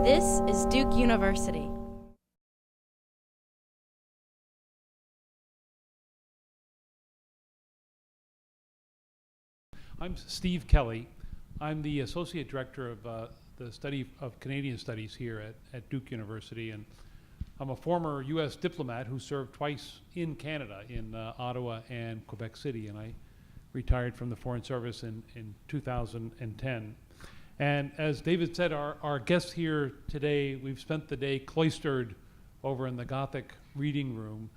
This is Duke University. I'm Steve Kelly. I'm the Associate Director of the Study of Canadian Studies here at Duke University, and I'm a former U.S. diplomat who served twice in Canada, in Ottawa and Quebec City, and I retired from the Foreign Service in 2010. And as David said, our guests here today, we've spent the day cloistered over in the Gothic reading room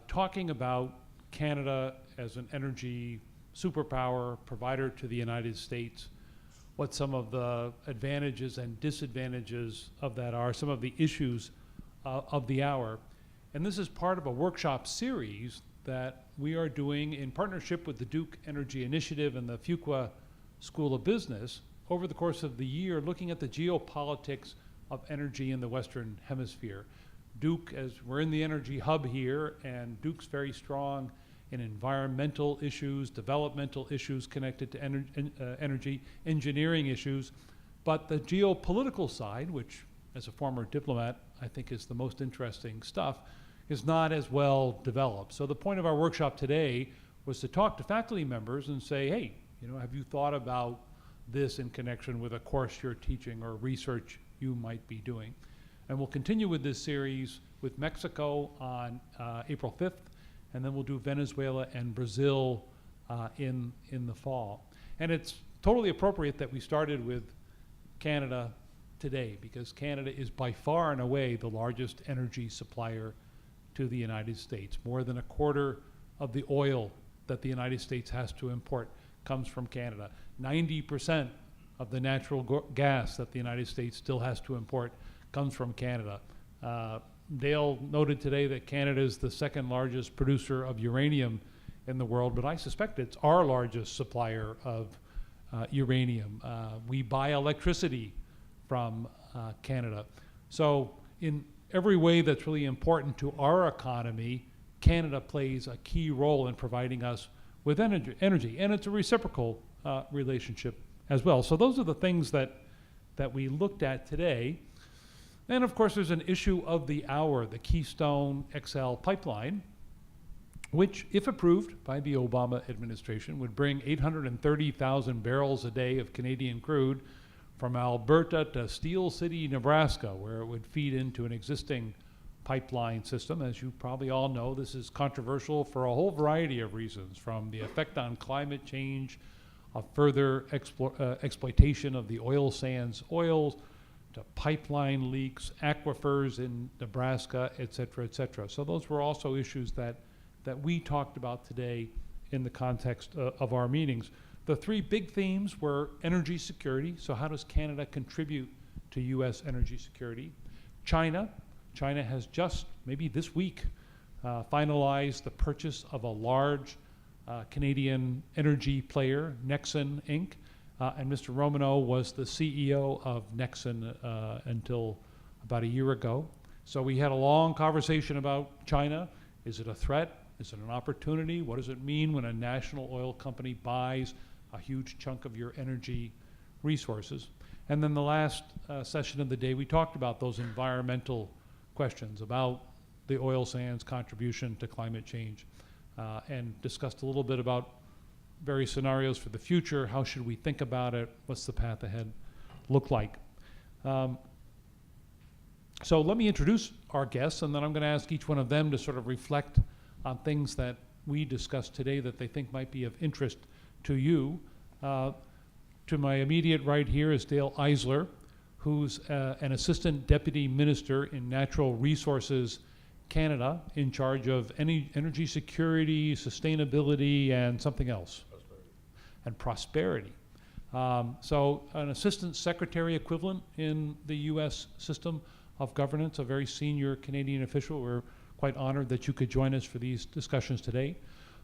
talking about Canada as an energy superpower provider to the United States, what some of the advantages and disadvantages of that are, some of the issues of the hour. And this is part of a workshop series that we are doing in partnership with the Duke Energy Initiative and the Fuqua School of Business over the course of the year, looking at the geopolitics of energy in the Western Hemisphere. Duke, as we're in the energy hub here, and Duke's very strong in environmental issues, developmental issues connected to energy, engineering issues, but the geopolitical side, which as a former diplomat I think is the most interesting stuff, is not as well developed. So the point of our workshop today was to talk to faculty members and say, hey, have you thought about this in connection with a course you're teaching or research you might be doing? And we'll continue with this series with Mexico on April 5th, and then we'll do Venezuela and Brazil in the fall. And it's totally appropriate that we started with Canada today, because Canada is by far and away the largest energy supplier to the United States. More than a quarter of the oil that the United States has to import comes from Canada. 90% of the natural gas that the United States still has to import comes from Canada. Dale noted today that Canada is the second largest producer of uranium in the world, but I suspect it's our largest supplier of uranium. We buy electricity from Canada. So in every way that's really important to our economy, Canada plays a key role in providing us with energy, and it's a reciprocal relationship as well. So those are the things that we looked at today. And of course, there's an issue of the hour, the Keystone XL pipeline, which, if approved by the Obama administration, would bring 830,000 barrels a day of Canadian crude from Alberta to Steel City, Nebraska, where it would feed into an existing pipeline system. As you probably all know, this is controversial for a whole variety of reasons, from the effect on climate change, of further exploitation of the oil sands oils, to pipeline leaks, aquifers in Nebraska, et cetera, et cetera. So those were also issues that we talked about today in the context of our meetings. The three big themes were energy security. So how does Canada contribute to U.S. energy security? China has just, maybe this week, finalized the purchase of a large Canadian energy player, Nexen Inc., and Mr. Romanow was the CEO of Nexen until about a year ago. So we had a long conversation about China. Is it a threat? Is it an opportunity? What does it mean when a national oil company buys a huge chunk of your energy resources? And then the last session of the day, we talked about those environmental questions about the oil sands contribution to climate change, and discussed a little bit about various scenarios for the future. How should we think about it? What's the path ahead look like? So let me introduce our guests, and then I'm going to ask each one of them to sort of reflect on things that we discussed today that they think might be of interest to you. To my immediate right here is Dale Eisler, who's an Assistant Deputy Minister in Natural Resources Canada, in charge of energy security, sustainability, and something else. Prosperity. So an Assistant Secretary equivalent in the U.S. system of governance, a very senior Canadian official. We're quite honored that you could join us for these discussions today.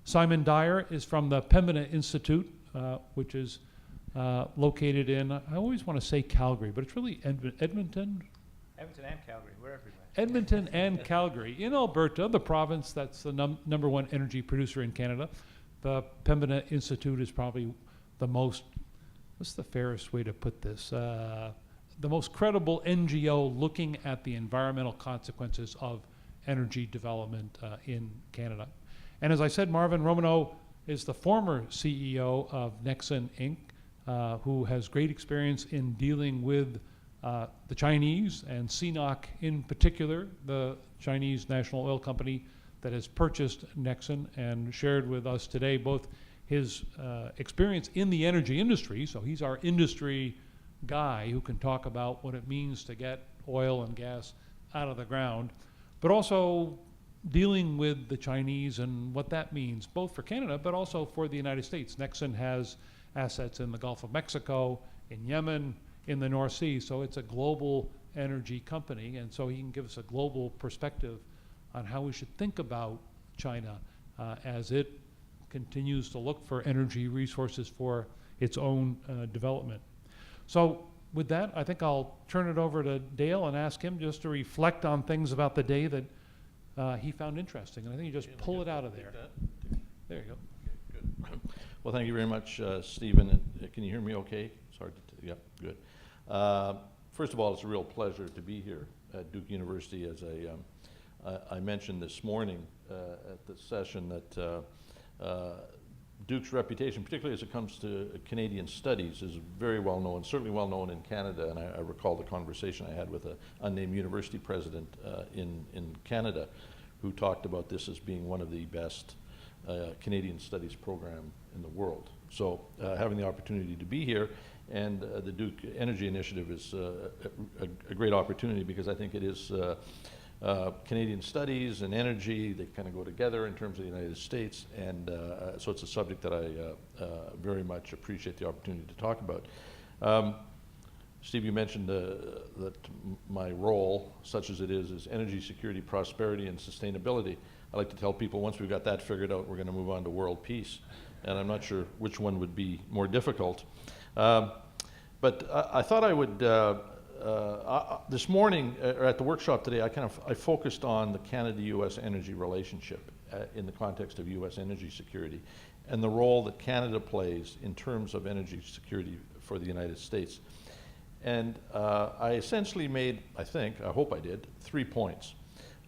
Simon Dyer is from the Pembina Institute, which is located in, I always want to say Calgary, but it's really Edmonton? Edmonton and Calgary, we're everywhere. Edmonton and Calgary. In Alberta, the province that's the number one energy producer in Canada. The Pembina Institute is probably the most, what's the fairest way to put this? the most credible NGO looking at the environmental consequences of energy development in Canada. And as I said, Marvin Romanow is the former CEO of Nexen Inc., who has great experience in dealing with the Chinese and CNOOC in particular, the Chinese national oil company that has purchased Nexen, and shared with us today both his experience in the energy industry, so he's our industry guy who can talk about what it means to get oil and gas out of the ground, but also dealing with the Chinese and what that means, both for Canada, but also for the United States. Nexen has assets in the Gulf of Mexico, in Yemen, in the North Sea, so it's a global energy company, and so he can give us a global perspective on how we should think about China as it continues to look for energy resources for its own development. So with that, I think I'll turn it over to Dale and ask him just to reflect on things about the day that he found interesting. And I think you just pull it out of there. There you go. Okay, good. Well, thank you very much, Stephen. And, can you hear me okay? It's hard to, yeah, good. First of all, it's a real pleasure to be here at Duke University. As I mentioned this morning at the session that Duke's reputation, particularly as it comes to Canadian studies, is very well known, certainly well known in Canada. And I recall the conversation I had with an unnamed university president in Canada who talked about this as being one of the best Canadian studies program in the world. So having the opportunity to be here, and the Duke Energy Initiative is a great opportunity, because I think it is Canadian studies and energy, they kind of go together in terms of the United States, and so it's a subject that I very much appreciate the opportunity to talk about. Steve, you mentioned that my role, such as it is energy security, prosperity, and sustainability. I like to tell people once we've got that figured out, we're going to move on to world peace, and I'm not sure which one would be more difficult. But I thought I would, this morning, or at the workshop today, I focused on the Canada-U.S. energy relationship in the context of U.S. energy security, and the role that Canada plays in terms of energy security for the United States. And I essentially made, I hope I did, 3 points.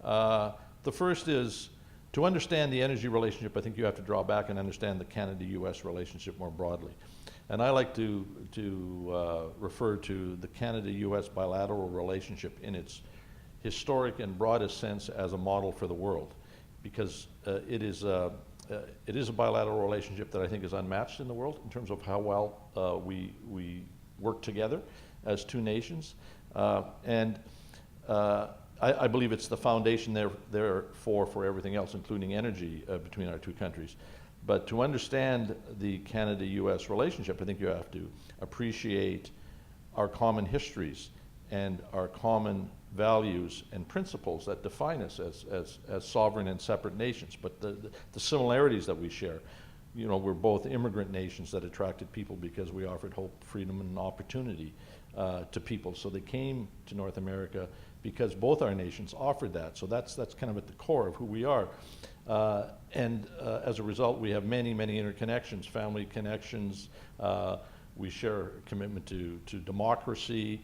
The first is, to understand the energy relationship, I think you have to draw back and understand the Canada-U.S. relationship more broadly. And I like to refer to the Canada-U.S. bilateral relationship in its historic and broadest sense as a model for the world, because it is a bilateral relationship that I think is unmatched in the world in terms of how well we work together as two nations. I believe it's the foundation therefore for everything else, including energy between our two countries. But to understand the Canada-U.S. relationship, I think you have to appreciate our common histories and our common values and principles that define us as sovereign and separate nations. But the similarities that we share, you know, we're both immigrant nations that attracted people because we offered hope, freedom, and opportunity to people. So they came to North America because both our nations offered that. So that's kind of at the core of who we are. As a result, we have many, many interconnections, family connections. We share a commitment to democracy.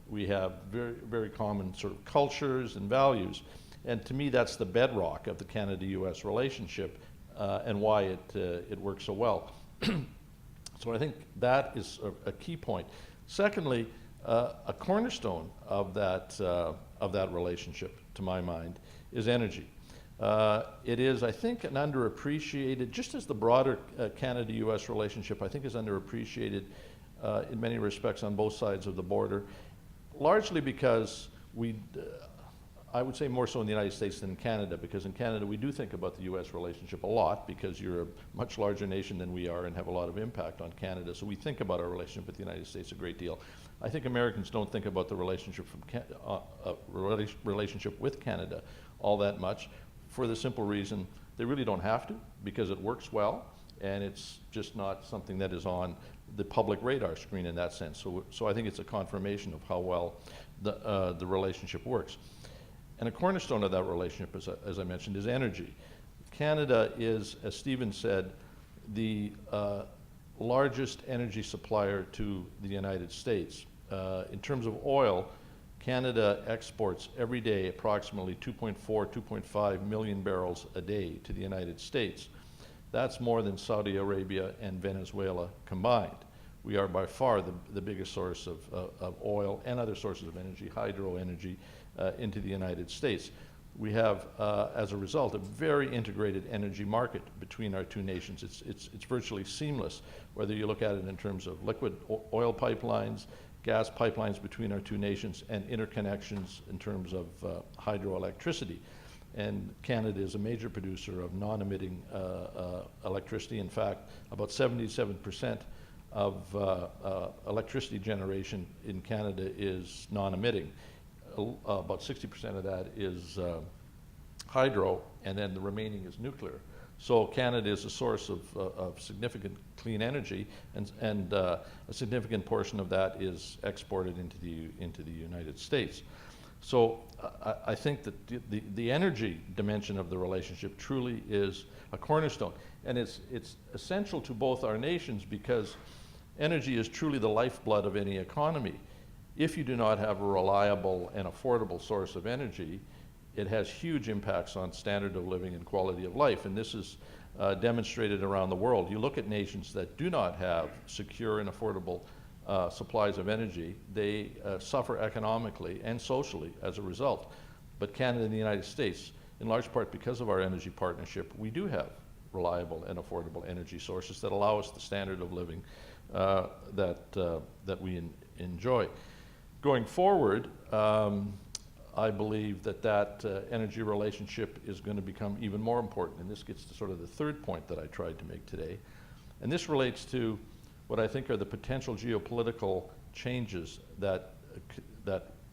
We have very, very common sort of cultures and values. And to me, that's the bedrock of the Canada-U.S. relationship and why it works so well. So I think that is a key point. Secondly, a cornerstone of that relationship, to my mind, is energy. It is, I think, an underappreciated, just as the broader Canada-U.S. relationship, I think, is underappreciated in many respects on both sides of the border, largely because I would say more so in the United States than in Canada, because in Canada we do think about the U.S. relationship a lot, because you're a much larger nation than we are and have a lot of impact on Canada. So we think about our relationship with the United States a great deal. I think Americans don't think about the relationship relationship with Canada all that much, for the simple reason they really don't have to, because it works well, and it's just not something that is on the public radar screen in that sense. So I think it's a confirmation of how well the relationship works. And a cornerstone of that relationship, as I mentioned, is energy. Canada is, as Stephen said, the largest energy supplier to the United States. in terms of oil, Canada exports every day approximately 2.4, 2.5 million barrels a day to the United States. That's more than Saudi Arabia and Venezuela combined. We are by far the biggest source of oil and other sources of energy, hydro energy, into the United States. We have, as a result, a very integrated energy market between our two nations. It's virtually seamless, whether you look at it in terms of liquid oil pipelines, gas pipelines between our two nations, and interconnections in terms of hydroelectricity. And Canada is a major producer of non-emitting electricity. In fact, about 77% of electricity generation in Canada is non-emitting. About 60% of that is hydro, and then the remaining is nuclear. So Canada is a source of significant clean energy, and a significant portion of that is exported into the United States. So I think that the energy dimension of the relationship truly is a cornerstone, and it's essential to both our nations because energy is truly the lifeblood of any economy. If you do not have a reliable and affordable source of energy, it has huge impacts on standard of living and quality of life, and this is demonstrated around the world. You look at nations that do not have secure and affordable supplies of energy, they suffer economically and socially as a result. But Canada and the United States, in large part because of our energy partnership, we do have reliable and affordable energy sources that allow us the standard of living that we enjoy. Going forward, I believe that energy relationship is going to become even more important, and this gets to sort of the third point that I tried to make today. And this relates to what I think are the potential geopolitical changes that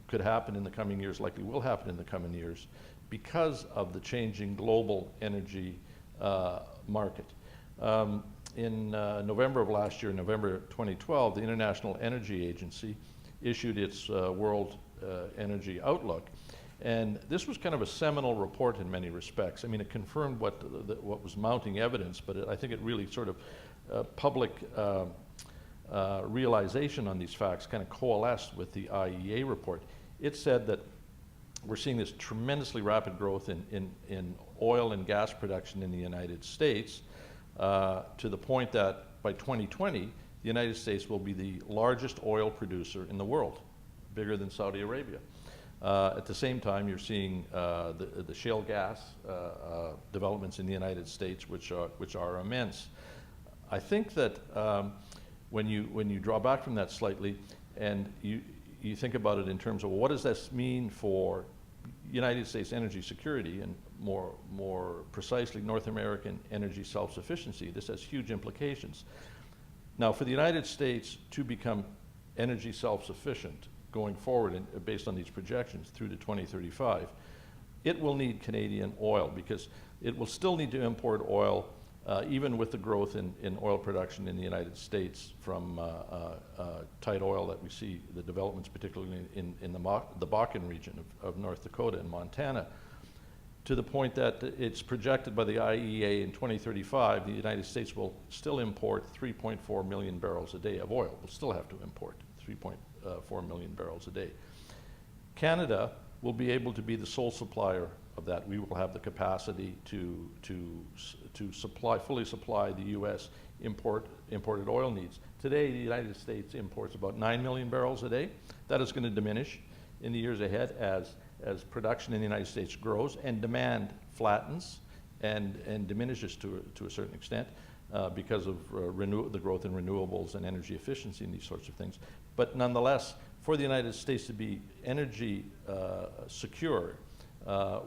could happen in the coming years, likely will happen in the coming years, because of the changing global energy market. In November of last year, November 2012, the International Energy Agency issued its World Energy Outlook, and this was kind of a seminal report in many respects. I mean, it confirmed what was mounting evidence, but I think it really sort of public realization on these facts kind of coalesced with the IEA report. It said that we're seeing this tremendously rapid growth in oil and gas production in the United States, to the point that by 2020, the United States will be the largest oil producer in the world, bigger than Saudi Arabia. At the same time, you're seeing the shale gas developments in the United States, which are immense. I think that when you draw back from that slightly, and you think about it in terms of what does this mean for United States energy security, and more precisely North American energy self-sufficiency, this has huge implications. Now, for the United States to become energy self-sufficient going forward, and based on these projections through to 2035, it will need Canadian oil, because it will still need to import oil, even with the growth in oil production in the United States from tight oil that we see, the developments particularly in the Bakken region of North Dakota and Montana, to the point that it's projected by the IEA in 2035, the United States will still import 3.4 million barrels a day of oil. We'll still have to import 3.4 million barrels a day. Canada will be able to be the sole supplier of that. We will have the capacity to fully supply the U.S. imported oil needs. Today, the United States imports about 9 million barrels a day. That is going to diminish in the years ahead as production in the United States grows and demand flattens and diminishes to a certain extent because of the growth in renewables and energy efficiency and these sorts of things. But nonetheless, for the United States to be energy secure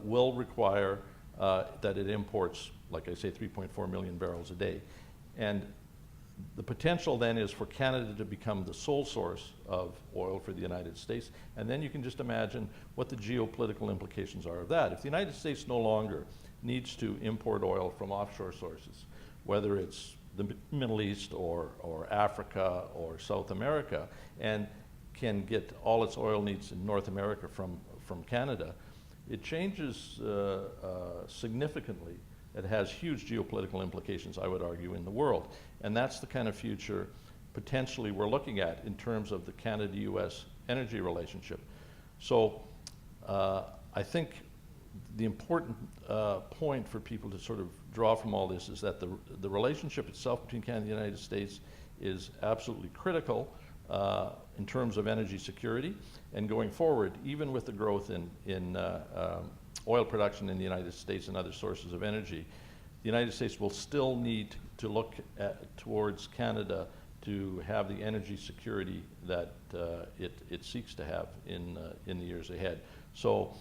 will require that it imports, like I say, 3.4 million barrels a day. And the potential then is for Canada to become the sole source of oil for the United States. And then you can just imagine what the geopolitical implications are of that. If the United States no longer needs to import oil from offshore sources, whether it's the Middle East or Africa or South America, and can get all its oil needs in North America from Canada, it changes significantly. It has huge geopolitical implications, I would argue, in the world. And that's the kind of future potentially we're looking at in terms of the Canada-U.S. energy relationship. So I think the important point for people to sort of draw from all this is that the relationship itself between Canada and the United States is absolutely critical in terms of energy security. And going forward, even with the growth in oil production in the United States and other sources of energy, the United States will still need to look towards Canada to have the energy security that it seeks to have in the years ahead. So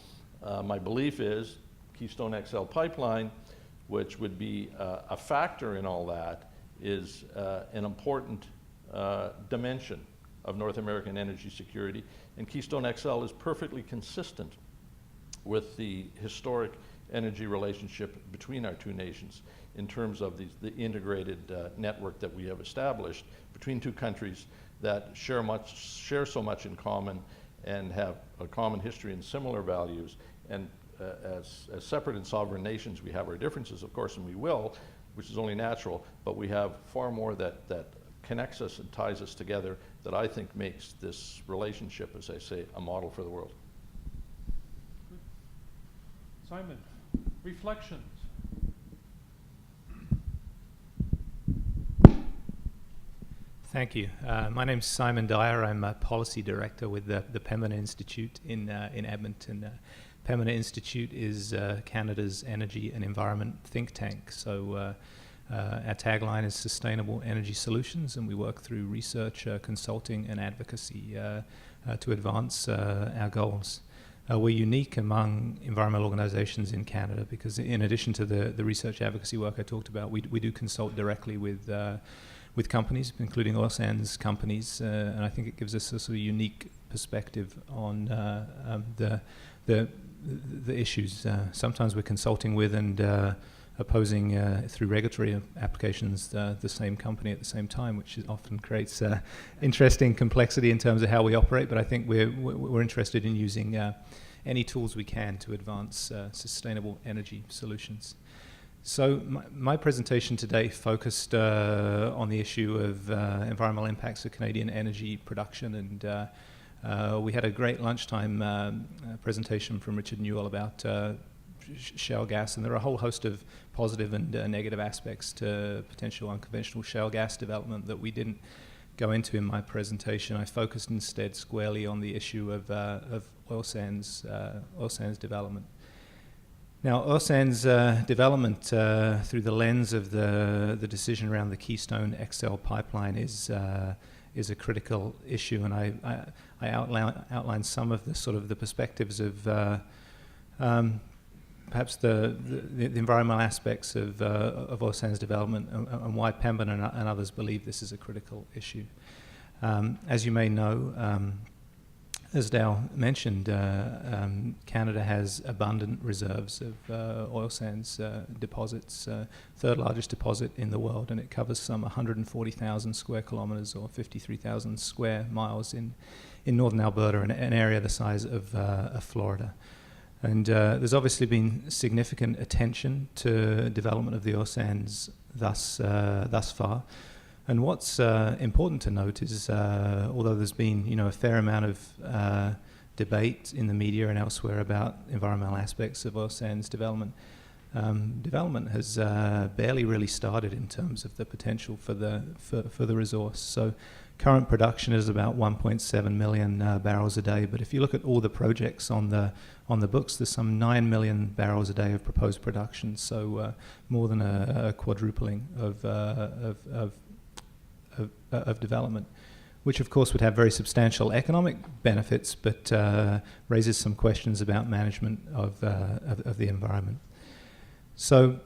my belief is Keystone XL pipeline, which would be a factor in all that, is an important dimension of North American energy security. And Keystone XL is perfectly consistent with the historic energy relationship between our two nations in terms of the integrated network that we have established between two countries that share so much in common and have a common history and similar values. And as separate and sovereign nations, we have our differences, of course, and we will, which is only natural, but we have far more that connects us and ties us together that I think makes this relationship, as I say, a model for the world. Simon, reflections. Thank you. My name's Simon Dyer. I'm a policy director with the Pembina Institute in Edmonton. Pembina Institute is Canada's energy and environment think tank. So our tagline is Sustainable Energy Solutions, and we work through research, consulting, and advocacy to advance our goals. We're unique among environmental organizations in Canada because in addition to the research advocacy work I talked about, we do consult directly with companies, including oil sands companies, and I think it gives us a sort of unique perspective on the issues. Sometimes we're consulting with and opposing through regulatory applications the same company at the same time, which often creates interesting complexity in terms of how we operate. But I think we're interested in using any tools we can to advance sustainable energy solutions. So my presentation today focused on the issue of environmental impacts of Canadian energy production, and we had a great lunchtime presentation from Richard Newell about shale gas, and there are a whole host of positive and negative aspects to potential unconventional shale gas development that we didn't go into in my presentation. I focused instead squarely on the issue of oil sands development. Now, oil sands development through the lens of the decision around the Keystone XL pipeline is a critical issue, and I outline some of the sort of the perspectives of perhaps the environmental aspects of oil sands development and why Pembina and others believe this is a critical issue. As you may know, as Dow mentioned, Canada has abundant reserves of oil sands deposits, third largest deposit in the world, and it covers some 140,000 square kilometers or 53,000 square miles in northern Alberta, an area the size of Florida. And there's obviously been significant attention to development of the oil sands thus far. And what's important to note is, although there's been a fair amount of debate in the media and elsewhere about environmental aspects of oil sands development, development has barely really started in terms of the potential for the resource. So current production is about 1.7 million barrels a day, but if you look at all the projects on the books, there's some 9 million barrels a day of proposed production. So more than a quadrupling of development, which of course would have very substantial economic benefits, but raises some questions about management of the environment. So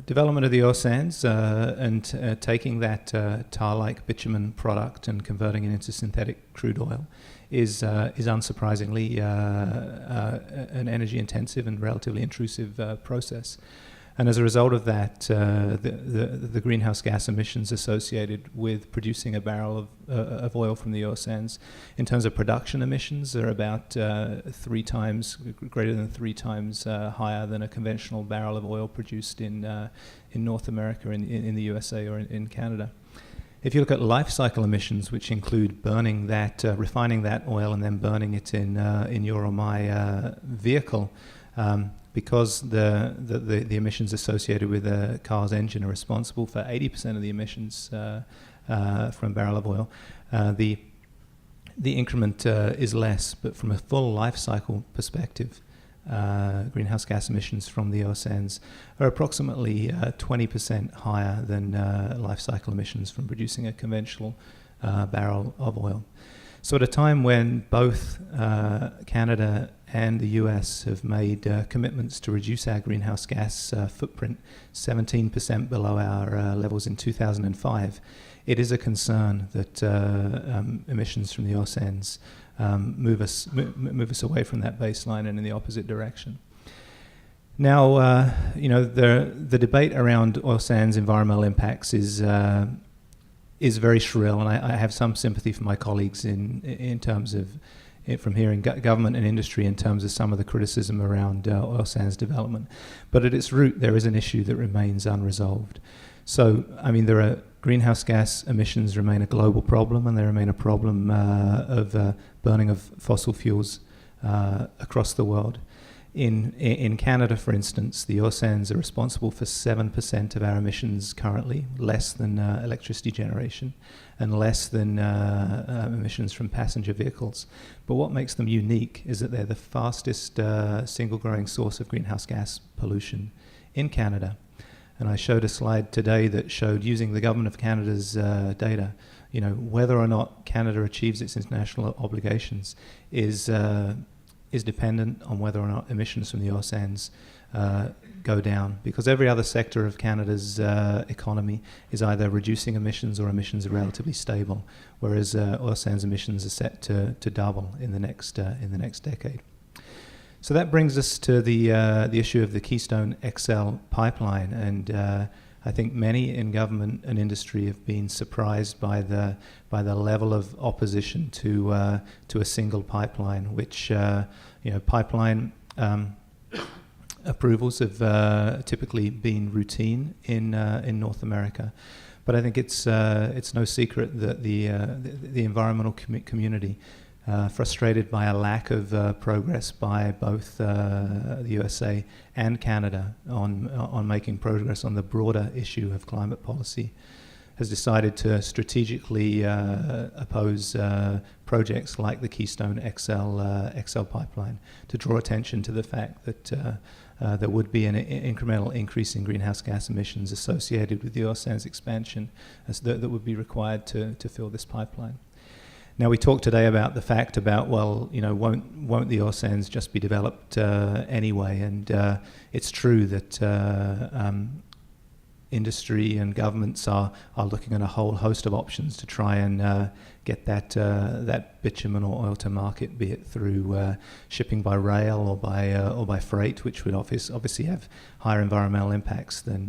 development of the oil sands and taking that tar-like bitumen product and converting it into synthetic crude oil is unsurprisingly an energy-intensive and relatively intrusive process. And as a result of that, the greenhouse gas emissions associated with producing a barrel of oil from the oil sands, in terms of production emissions, are about greater than three times higher than a conventional barrel of oil produced in North America, in the USA or in Canada. If you look at life cycle emissions, which include burning that, refining that oil and then burning it in your or my vehicle, because the emissions associated with a car's engine are responsible for 80% of the emissions from a barrel of oil, the increment is less, but from a full life cycle perspective, greenhouse gas emissions from the oil sands are approximately 20% higher than life cycle emissions from producing a conventional barrel of oil. So at a time when both Canada and the US have made commitments to reduce our greenhouse gas footprint 17% below our levels in 2005, it is a concern that emissions from the oil sands move us away from that baseline and in the opposite direction. Now, the debate around oil sands environmental impacts is very shrill, and I have some sympathy for my colleagues in terms of from hearing government and industry in terms of some of the criticism around oil sands development. But at its root, there is an issue that remains unresolved. So, I mean, there are greenhouse gas emissions remain a global problem, and they remain a problem of burning of fossil fuels across the world. In Canada, for instance, the oil sands are responsible for 7% of our emissions currently, less than electricity generation, and less than emissions from passenger vehicles. But what makes them unique is that they're the fastest single growing source of greenhouse gas pollution in Canada. And I showed a slide today that showed, using the Government of Canada's data, whether or not Canada achieves its international obligations is dependent on whether or not emissions from the oil sands go down, because every other sector of Canada's economy is either reducing emissions or emissions are relatively stable, whereas oil sands emissions are set to double in the next decade. So that brings us to the issue of the Keystone XL pipeline, and I think many in government and industry have been surprised by the level of opposition to a single pipeline, which pipeline approvals have typically been routine in North America. But I think it's no secret that the environmental community, frustrated by a lack of progress by both the USA and Canada on making progress on the broader issue of climate policy, has decided to strategically oppose projects like the Keystone XL pipeline, to draw attention to the fact that there would be an incremental increase in greenhouse gas emissions associated with the oil sands expansion that would be required to fill this pipeline. Now, we talked today about the fact about, won't the oil sands just be developed anyway? And it's true that industry and governments are looking at a whole host of options to try and get that bitumen or oil to market, be it through shipping by rail or by freight, which would obviously have higher environmental impacts than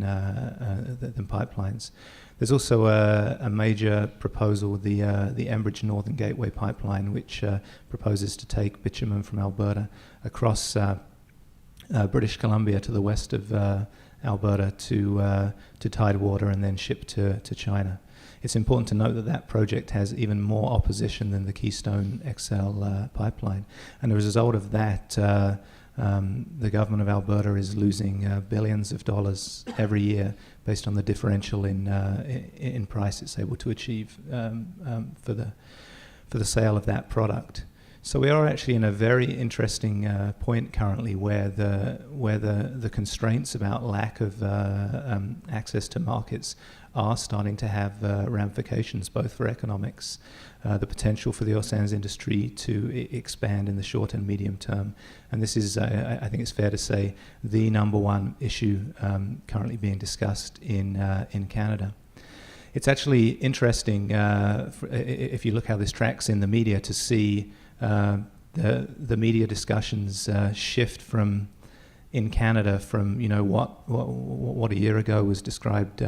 pipelines. There's also a major proposal, the Enbridge Northern Gateway pipeline, which proposes to take bitumen from Alberta across British Columbia to the west of Alberta to Tidewater and then ship to China. It's important to note that project has even more opposition than the Keystone XL pipeline, and as a result of that, the government of Alberta is losing billions of dollars every year based on the differential in price it's able to achieve for the sale of that product. So we are actually in a very interesting point currently where the constraints about lack of access to markets are starting to have ramifications both for economics, the potential for the oil sands industry to expand in the short and medium term. And this is, I think it's fair to say, the number one issue currently being discussed in Canada. It's actually interesting, if you look how this tracks in the media, to see the media discussions shift from in Canada from what a year ago was described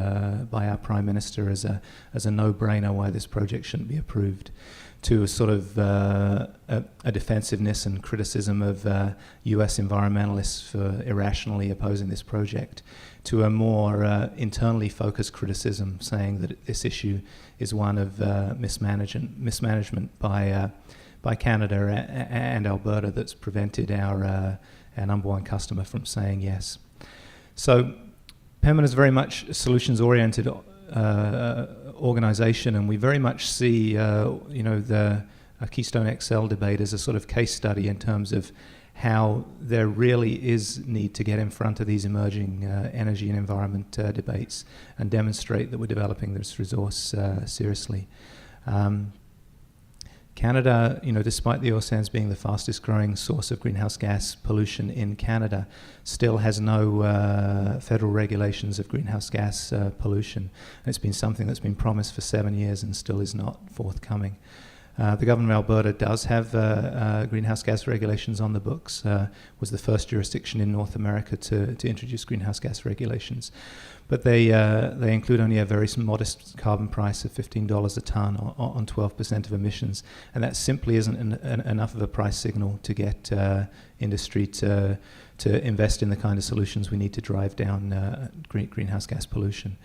by our Prime Minister as a no-brainer why this project shouldn't be approved, to a sort of a defensiveness and criticism of US environmentalists for irrationally opposing this project, to a more internally focused criticism saying that this issue is one of mismanagement by Canada and Alberta that's prevented our number one customer from saying yes. So Pembina is very much a solutions-oriented organization, and we very much see the Keystone XL debate as a sort of case study in terms of how there really is need to get in front of these emerging energy and environment debates and demonstrate that we're developing this resource seriously. Canada, despite the oil sands being the fastest growing source of greenhouse gas pollution in Canada, still has no federal regulations of greenhouse gas pollution. And it's been something that's been promised for 7 years and still is not forthcoming. The government of Alberta does have greenhouse gas regulations on the books, was the first jurisdiction in North America to introduce greenhouse gas regulations. But they include only a very modest carbon price of $15 a tonne on 12% of emissions. And that simply isn't enough of a price signal to get industry to invest in the kind of solutions we need to drive down greenhouse gas pollution.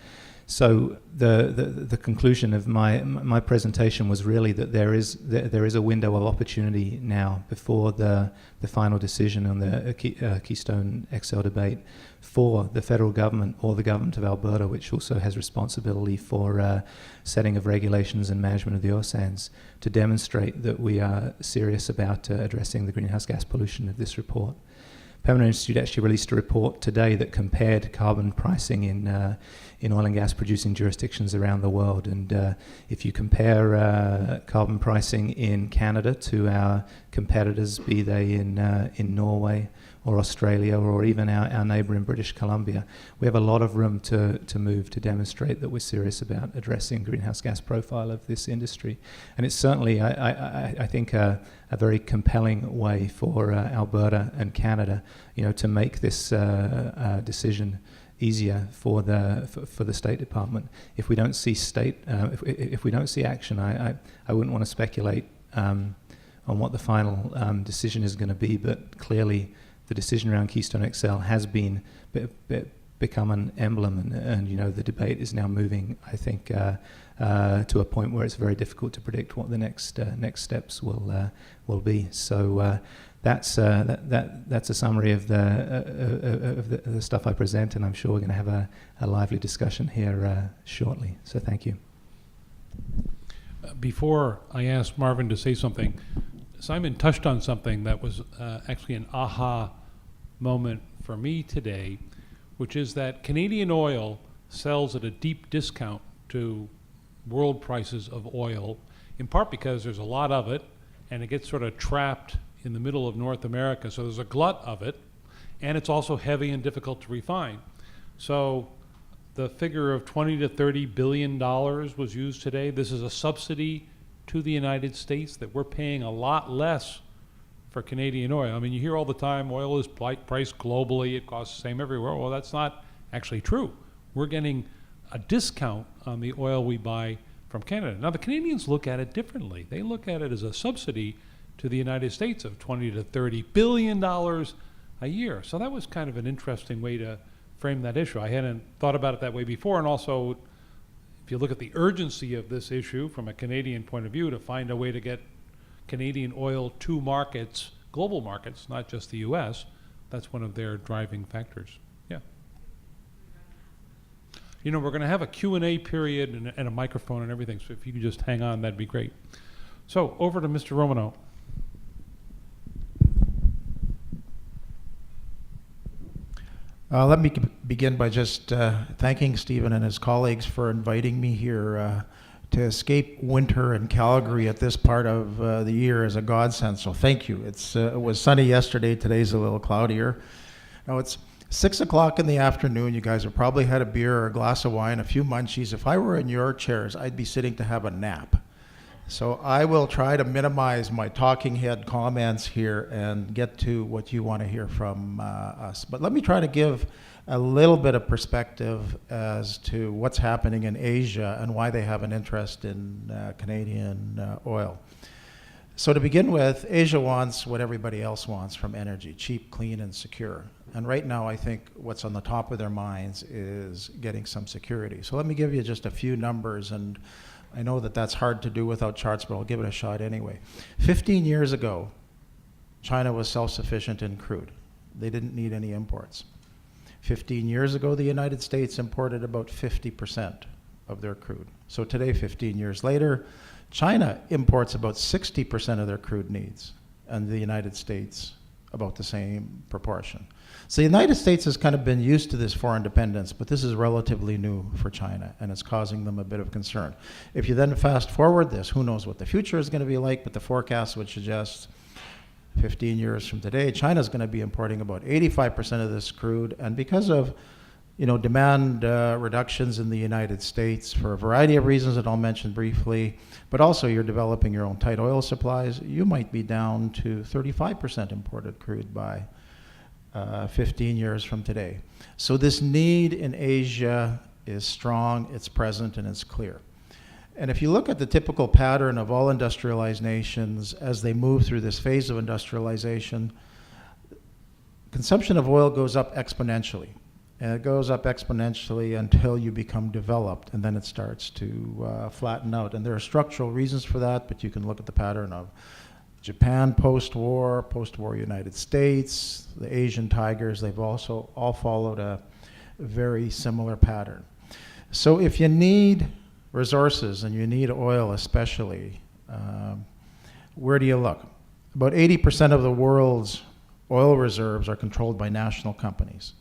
So the conclusion of my presentation was really that there is a window of opportunity now before the final decision on the Keystone XL debate for the federal government or the government of Alberta, which also has responsibility for setting of regulations and management of the oil sands, to demonstrate that we are serious about addressing the greenhouse gas pollution of this report. Pembina Institute actually released a report today that compared carbon pricing in oil and gas producing jurisdictions around the world. And if you compare carbon pricing in Canada to our competitors, be they in Norway or Australia or even our neighbour in British Columbia, we have a lot of room to move to demonstrate that we're serious about addressing greenhouse gas profile of this industry. And it's certainly, I think, a very compelling way for Alberta and Canada, to make this decision easier for the State Department. If we don't see if we don't see action, I wouldn't want to speculate on what the final decision is going to be. But clearly, the decision around Keystone XL has become an emblem, and the debate is now moving, I think, to a point where it's very difficult to predict what the next steps will be. So that's a summary of the stuff I present, and I'm sure we're going to have a lively discussion here shortly. So thank you. Before I ask Marvin to say something, Simon touched on something that was actually an aha moment for me today, which is that Canadian oil sells at a deep discount to world prices of oil, in part because there's a lot of it, and it gets sort of trapped in the middle of North America, so there's a glut of it, and it's also heavy and difficult to refine. So the figure of $20 to $30 billion was used today. This is a subsidy to the United States that we're paying a lot less for Canadian oil. I mean, you hear all the time oil is priced globally, it costs the same everywhere. Well, that's not actually true. We're getting a discount on the oil we buy from Canada. Now, the Canadians look at it differently. They look at it as a subsidy to the United States of $20 to $30 billion a year. So that was kind of an interesting way to frame that issue. I hadn't thought about it that way before, and also, if you look at the urgency of this issue from a Canadian point of view, to find a way to get Canadian oil to markets, global markets, not just the U.S., that's one of their driving factors. Yeah. We're going to have a Q&A period and a microphone and everything, so if you could just hang on, that'd be great. So, over to Mr. Romanow. Let me begin by just thanking Stephen and his colleagues for inviting me here. To escape winter in Calgary at this part of the year is a godsend, so thank you. It was sunny yesterday, today's a little cloudier. Now it's 6 o'clock in the afternoon, you guys have probably had a beer or a glass of wine, a few munchies. If I were in your chairs, I'd be sitting to have a nap. So I will try to minimize my talking head comments here and get to what you want to hear from us. But let me try to give a little bit of perspective as to what's happening in Asia and why they have an interest in Canadian oil. So to begin with, Asia wants what everybody else wants from energy: cheap, clean, and secure. And right now, I think what's on the top of their minds is getting some security. So let me give you just a few numbers, and I know that that's hard to do without charts, but I'll give it a shot anyway. 15 years ago, China was self-sufficient in crude. They didn't need any imports. 15 years ago, the United States imported about 50% of their crude. So today, 15 years later, China imports about 60% of their crude needs, and the United States about the same proportion. So the United States has kind of been used to this foreign dependence, but this is relatively new for China, and it's causing them a bit of concern. If you then fast forward this, who knows what the future is going to be like, but the forecast would suggest 15 years from today, China's going to be importing about 85% of this crude, and because of demand reductions in the United States for a variety of reasons that I'll mention briefly, but also you're developing your own tight oil supplies, you might be down to 35% imported crude by 15 years from today. So this need in Asia is strong, it's present, and it's clear. And if you look at the typical pattern of all industrialized nations as they move through this phase of industrialization, consumption of oil goes up exponentially. And it goes up exponentially until you become developed, and then it starts to flatten out. And there are structural reasons for that, but you can look at the pattern of Japan post-war United States, the Asian tigers. They've also all followed a very similar pattern. So if you need resources, and you need oil especially, where do you look? About 80% of the world's oil reserves are controlled by national companies.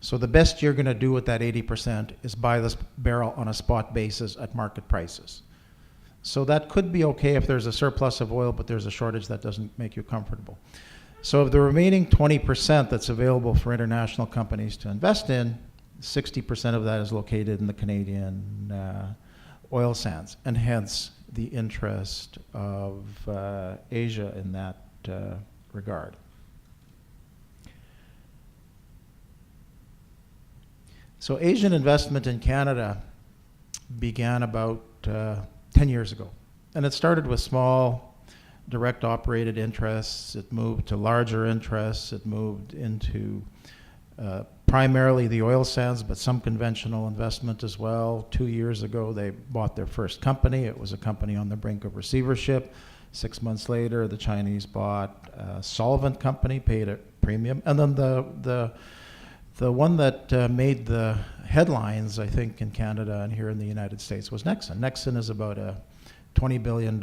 So the best you're going to do with that 80% is buy this barrel on a spot basis at market prices. So that could be okay if there's a surplus of oil, but there's a shortage that doesn't make you comfortable. So of the remaining 20% that's available for international companies to invest in, 60% of that is located in the Canadian oil sands, and hence the interest of Asia in that regard. So Asian investment in Canada began about 10 years ago. And it started with small, direct operated interests. It moved to larger interests. It moved into primarily the oil sands, but some conventional investment as well. 2 years ago, they bought their first company. It was a company on the brink of receivership. 6 months later, the Chinese bought a solvent company, paid a premium. And then the one that made the headlines, I think, in Canada and here in the United States was Nexen. Nexen is about a $20 billion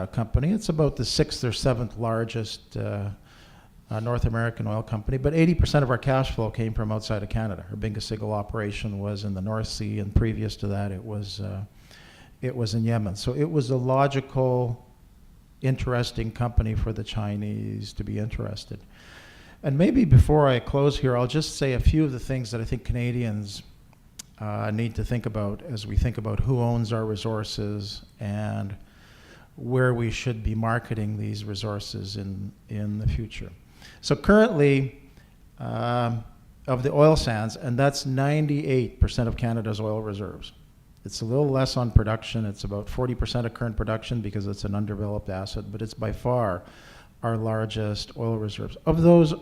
company. It's about the 6th or 7th largest North American oil company, but 80% of our cash flow came from outside of Canada. Our biggest single operation was in the North Sea, and previous to that, it was in Yemen. So it was a logical, interesting company for the Chinese to be interested. And maybe before I close here, I'll just say a few of the things that I think Canadians need to think about as we think about who owns our resources and where we should be marketing these resources in the future. So currently, of the oil sands, and that's 98% of Canada's oil reserves. It's a little less on production. It's about 40% of current production because it's an undeveloped asset, but it's by far our largest oil reserves. Of those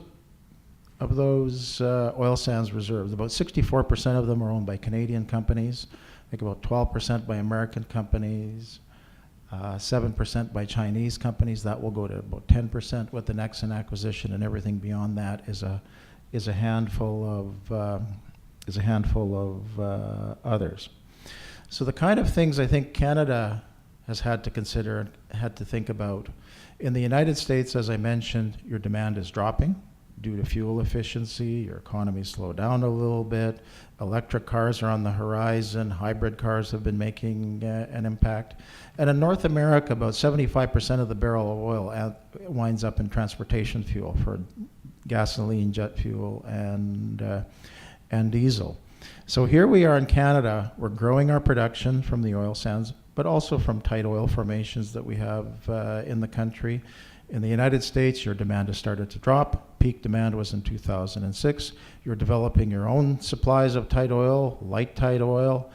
oil sands reserves, about 64% of them are owned by Canadian companies, I think about 12% by American companies, 7% by Chinese companies. That will go to about 10% with the Nexen acquisition, and everything beyond that is a handful of others. So the kind of things I think Canada has had to consider, had to think about. In the United States, as I mentioned, your demand is dropping due to fuel efficiency. Your economy slowed down a little bit. Electric cars are on the horizon. Hybrid cars have been making an impact. And in North America, about 75% of the barrel of oil winds up in transportation fuel for gasoline, jet fuel, and diesel. So here we are in Canada. We're growing our production from the oil sands, but also from tight oil formations that we have in the country. In the United States, your demand has started to drop. Peak demand was in 2006. You're developing your own supplies of tight oil, light tight oil,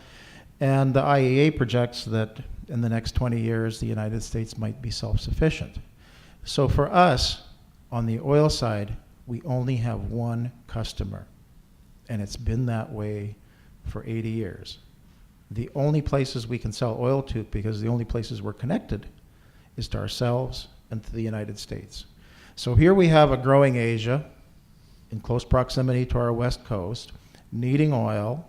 and the IEA projects that in the next 20 years, the United States might be self-sufficient. So for us, on the oil side, we only have one customer, and it's been that way for 80 years. The only places we can sell oil to, because the only places we're connected, is to ourselves and to the United States. So here we have a growing Asia in close proximity to our west coast, needing oil,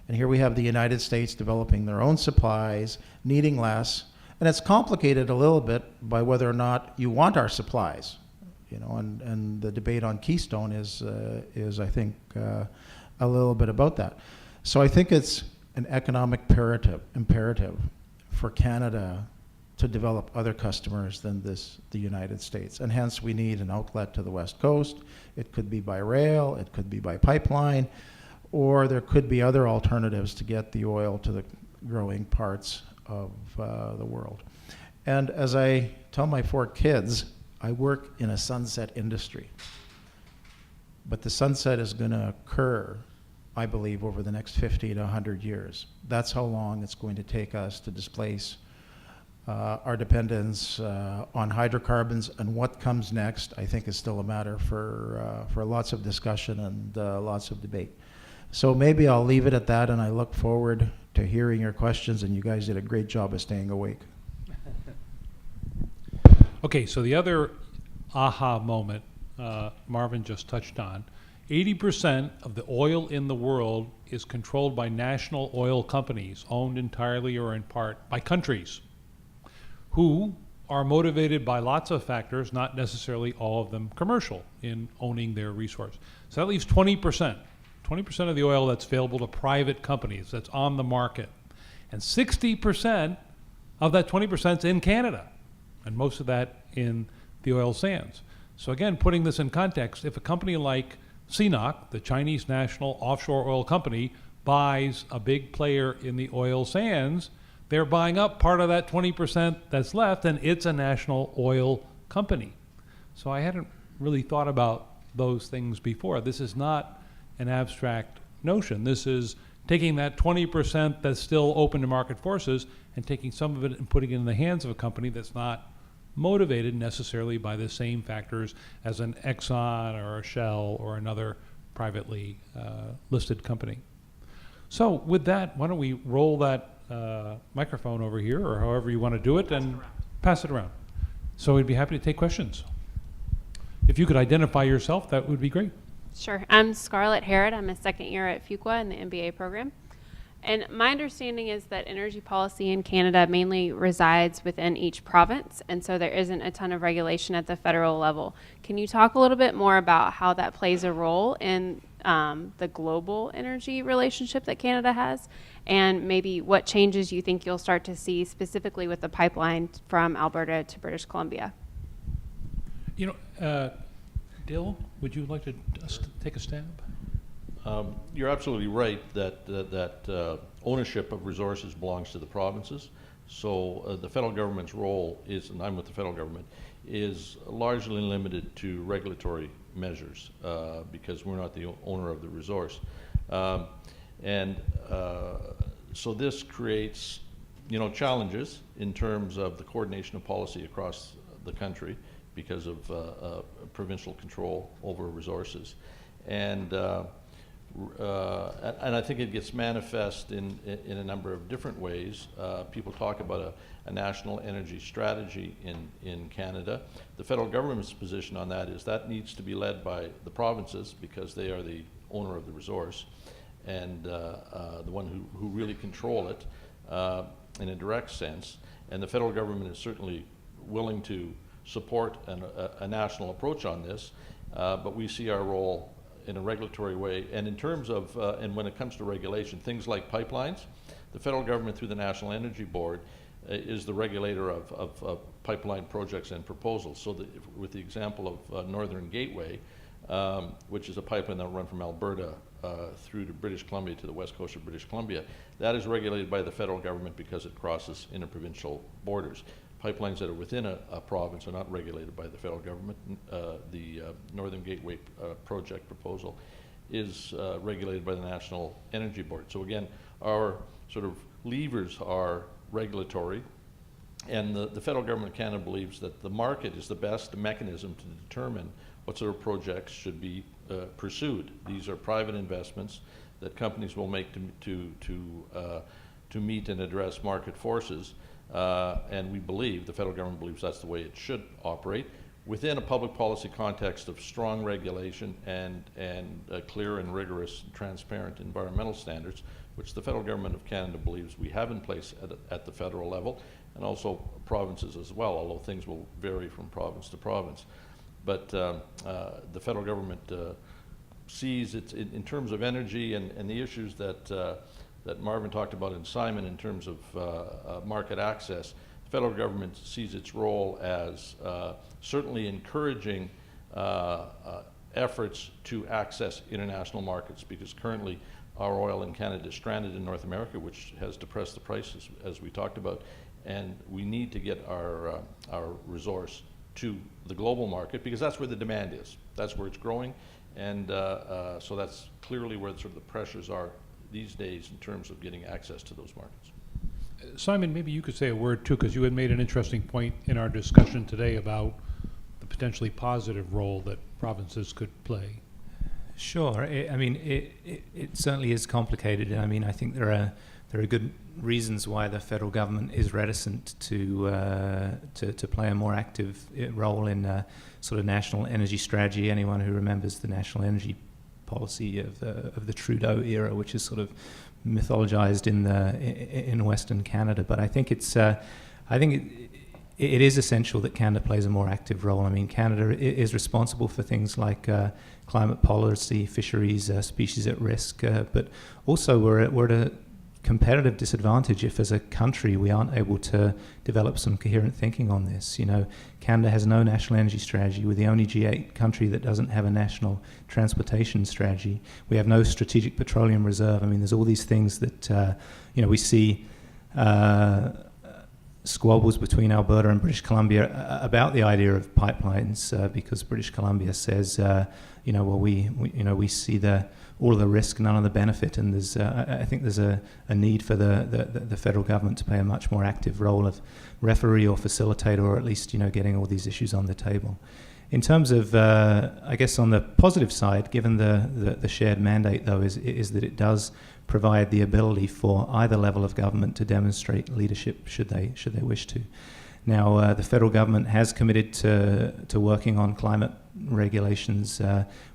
and here we have the United States developing their own supplies, needing less, and it's complicated a little bit by whether or not you want our supplies, you know, and the debate on Keystone is I think, a little bit about that. So I think it's an economic imperative for Canada to develop other customers than the United States. And hence we need an outlet to the West Coast. It could be by rail, it could be by pipeline, or there could be other alternatives to get the oil to the growing parts of the world. And as I tell my 4 kids, I work in a sunset industry. But the sunset is gonna occur, I believe, over the next 50 to 100 years. That's how long it's going to take us to displace our dependence on hydrocarbons, and what comes next, I think, is still a matter for lots of discussion and lots of debate. So maybe I'll leave it at that, and I look forward to hearing your questions, and you guys did a great job of staying awake. Okay, so the other aha moment Marvin just touched on, 80% of the oil in the world is controlled by national oil companies, owned entirely or in part by countries, who are motivated by lots of factors, not necessarily all of them commercial, in owning their resource. So that leaves 20% of the oil that's available to private companies, that's on the market. And 60% of that 20% is in Canada, and most of that in the oil sands. So again, putting this in context, if a company like CNOOC, the Chinese National Offshore Oil Company, buys a big player in the oil sands, they're buying up part of that 20% that's left, and it's a national oil company. So I hadn't really thought about those things before. This is not an abstract notion. This is taking that 20% that's still open to market forces and taking some of it and putting it in the hands of a company that's not motivated necessarily by the same factors as an Exxon or a Shell or another privately listed company. So with that, why don't we roll that microphone over here, or however you want to do it, and pass it around. So we'd be happy to take questions. If you could identify yourself, that would be great. Sure. I'm Scarlett Harrod. I'm a second year at Fuqua in the MBA program. And my understanding is that energy policy in Canada mainly resides within each province, and so there isn't a ton of regulation at the federal level. Can you talk a little bit more about how that plays a role in the global energy relationship that Canada has, and maybe what changes you think you'll start to see specifically with the pipeline from Alberta to British Columbia? You know, Dill, would you like to take a stab? You're absolutely right that ownership of resources belongs to the provinces. So the federal government's role is, and I'm with the federal government, is largely limited to regulatory measures because we're not the owner of the resource. So this creates, you know, challenges in terms of the coordination of policy across the country because of provincial control over resources. And I think it gets manifest in a number of different ways. People talk about a national energy strategy in Canada. The federal government's position on that is that needs to be led by the provinces because they are the owner of the resource and the one who really control it in a direct sense. And the federal government is certainly willing to support a national approach on this, but we see our role in a regulatory way. And in terms of, and when it comes to regulation, things like pipelines, the federal government through the National Energy Board is the regulator of pipeline projects and proposals. So with the example of Northern Gateway, which is a pipeline that will run from Alberta through to British Columbia, to the west coast of British Columbia. That is regulated by the federal government because it crosses interprovincial borders. Pipelines that are within a province are not regulated by the federal government. The Northern Gateway project proposal is regulated by the National Energy Board. So again, our sort of levers are regulatory, and the federal government of Canada believes that the market is the best mechanism to determine what sort of projects should be pursued. These are private investments that companies will make to meet and address market forces, and we believe, the federal government believes, that's the way it should operate within a public policy context of strong regulation and clear and rigorous and transparent environmental standards, which the federal government of Canada believes we have in place at the federal level, and also provinces as well, although things will vary from province to province. But the federal government sees it in terms of energy and the issues that Marvin talked about and Simon in terms of market access. The federal government sees its role as certainly encouraging efforts to access international markets, because currently our oil in Canada is stranded in North America, which has depressed the prices, as we talked about, and we need to get our resource to the global market, because that's where the demand is. That's where it's growing, and so that's clearly where sort of the pressures are these days in terms of getting access to those markets. Simon, maybe you could say a word too, because you had made an interesting point in our discussion today about the potentially positive role that provinces could play. Sure. I mean, it certainly is complicated. I mean, I think there are good reasons why the federal government is reticent to play a more active role in sort of national energy strategy. Anyone who remembers the national energy policy of the Trudeau era, which is sort of mythologized in Western Canada, but I think it is essential that Canada plays a more active role. I mean, Canada is responsible for things like climate policy, fisheries, species at risk, but also we're at a competitive disadvantage if as a country we aren't able to develop some coherent thinking on this. You know, Canada has no national energy strategy. We're the only G8 country that doesn't have a national transportation strategy. We have no strategic petroleum reserve. I mean, there's all these things that, we see squabbles between Alberta and British Columbia about the idea of pipelines, because British Columbia says, we see all of the risk, none of the benefit, and there's I think there's a need for the federal government to play a much more active role of referee or facilitator, or at least getting all these issues on the table. In terms of, I guess on the positive side, given the shared mandate though, is that it does provide the ability for either level of government to demonstrate leadership should they wish to. Now, the federal government has committed to working on climate regulations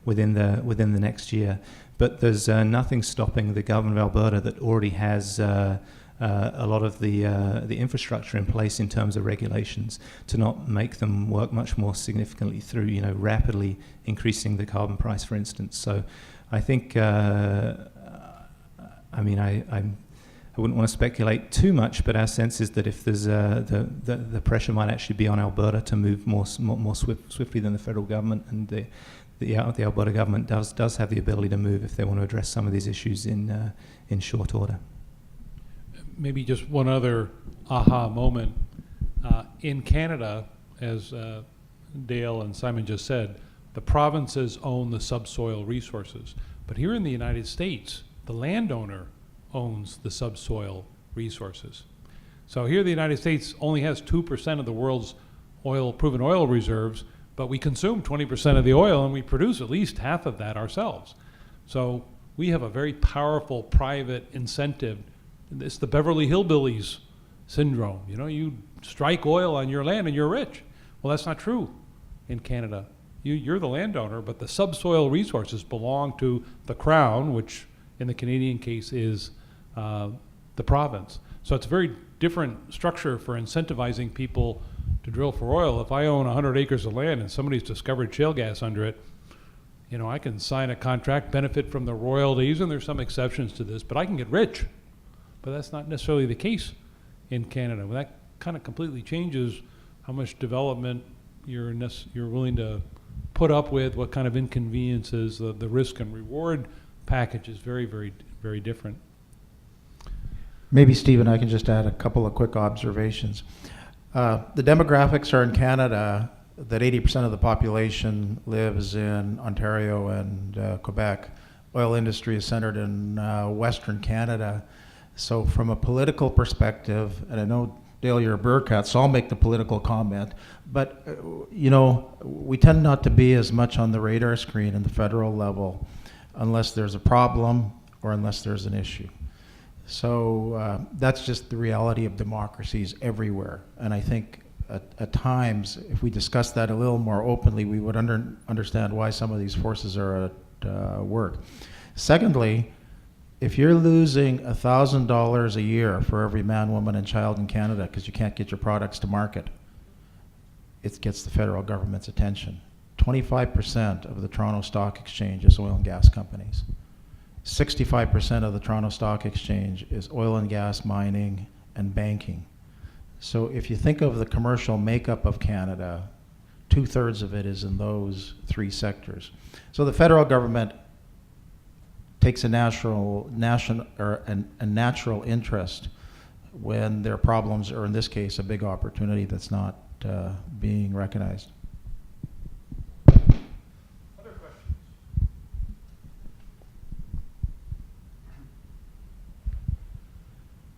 within the next year, but there's nothing stopping the government of Alberta that already has a lot of the infrastructure in place in terms of regulations to not make them work much more significantly through rapidly increasing the carbon price, for instance. So I think I wouldn't want to speculate too much, but our sense is that if there's the pressure might actually be on Alberta to move more swiftly than the federal government, and the Alberta government does have the ability to move if they want to address some of these issues in short order. Maybe just one other aha moment. In Canada, as Dale and Simon just said, the provinces own the subsoil resources. But here in the United States, the landowner owns the subsoil resources. So here the United States only has 2% of the world's proven oil reserves, but we consume 20% of the oil and we produce at least half of that ourselves. So we have a very powerful private incentive. It's the Beverly Hillbillies syndrome. You strike oil on your land and you're rich. Well, that's not true in Canada. You're the landowner, but the subsoil resources belong to the Crown, which in the Canadian case is the province. So it's a very different structure for incentivizing people to drill for oil. If I own 100 acres of land and somebody's discovered shale gas under it, I can sign a contract, benefit from the royalties, and there's some exceptions to this, but I can get rich. But that's not necessarily the case in Canada. Well, that kind of completely changes how much development you're willing to put up with, what kind of inconveniences, the risk and reward package is very, very, very different. Maybe, Stephen, I can just add a couple of quick observations. The demographics are in Canada that 80% of the population lives in Ontario and Quebec. Oil industry is centered in Western Canada. So from a political perspective, and I know, Dale, you're a Burkett, so I'll make the political comment, but we tend not to be as much on the radar screen in the federal level unless there's a problem or unless there's an issue. So that's just the reality of democracies everywhere. And I think at times, if we discuss that a little more openly, we would understand why some of these forces are at work. Secondly, if you're losing $1,000 a year for every man, woman, and child in Canada because you can't get your products to market, it gets the federal government's attention. 25% of the Toronto Stock Exchange is oil and gas companies. 65% of the Toronto Stock Exchange is oil and gas, mining, and banking. So if you think of the commercial makeup of Canada, 2/3 of it is in those three sectors. So the federal government takes a natural interest when there are problems, or in this case, a big opportunity that's not being recognized.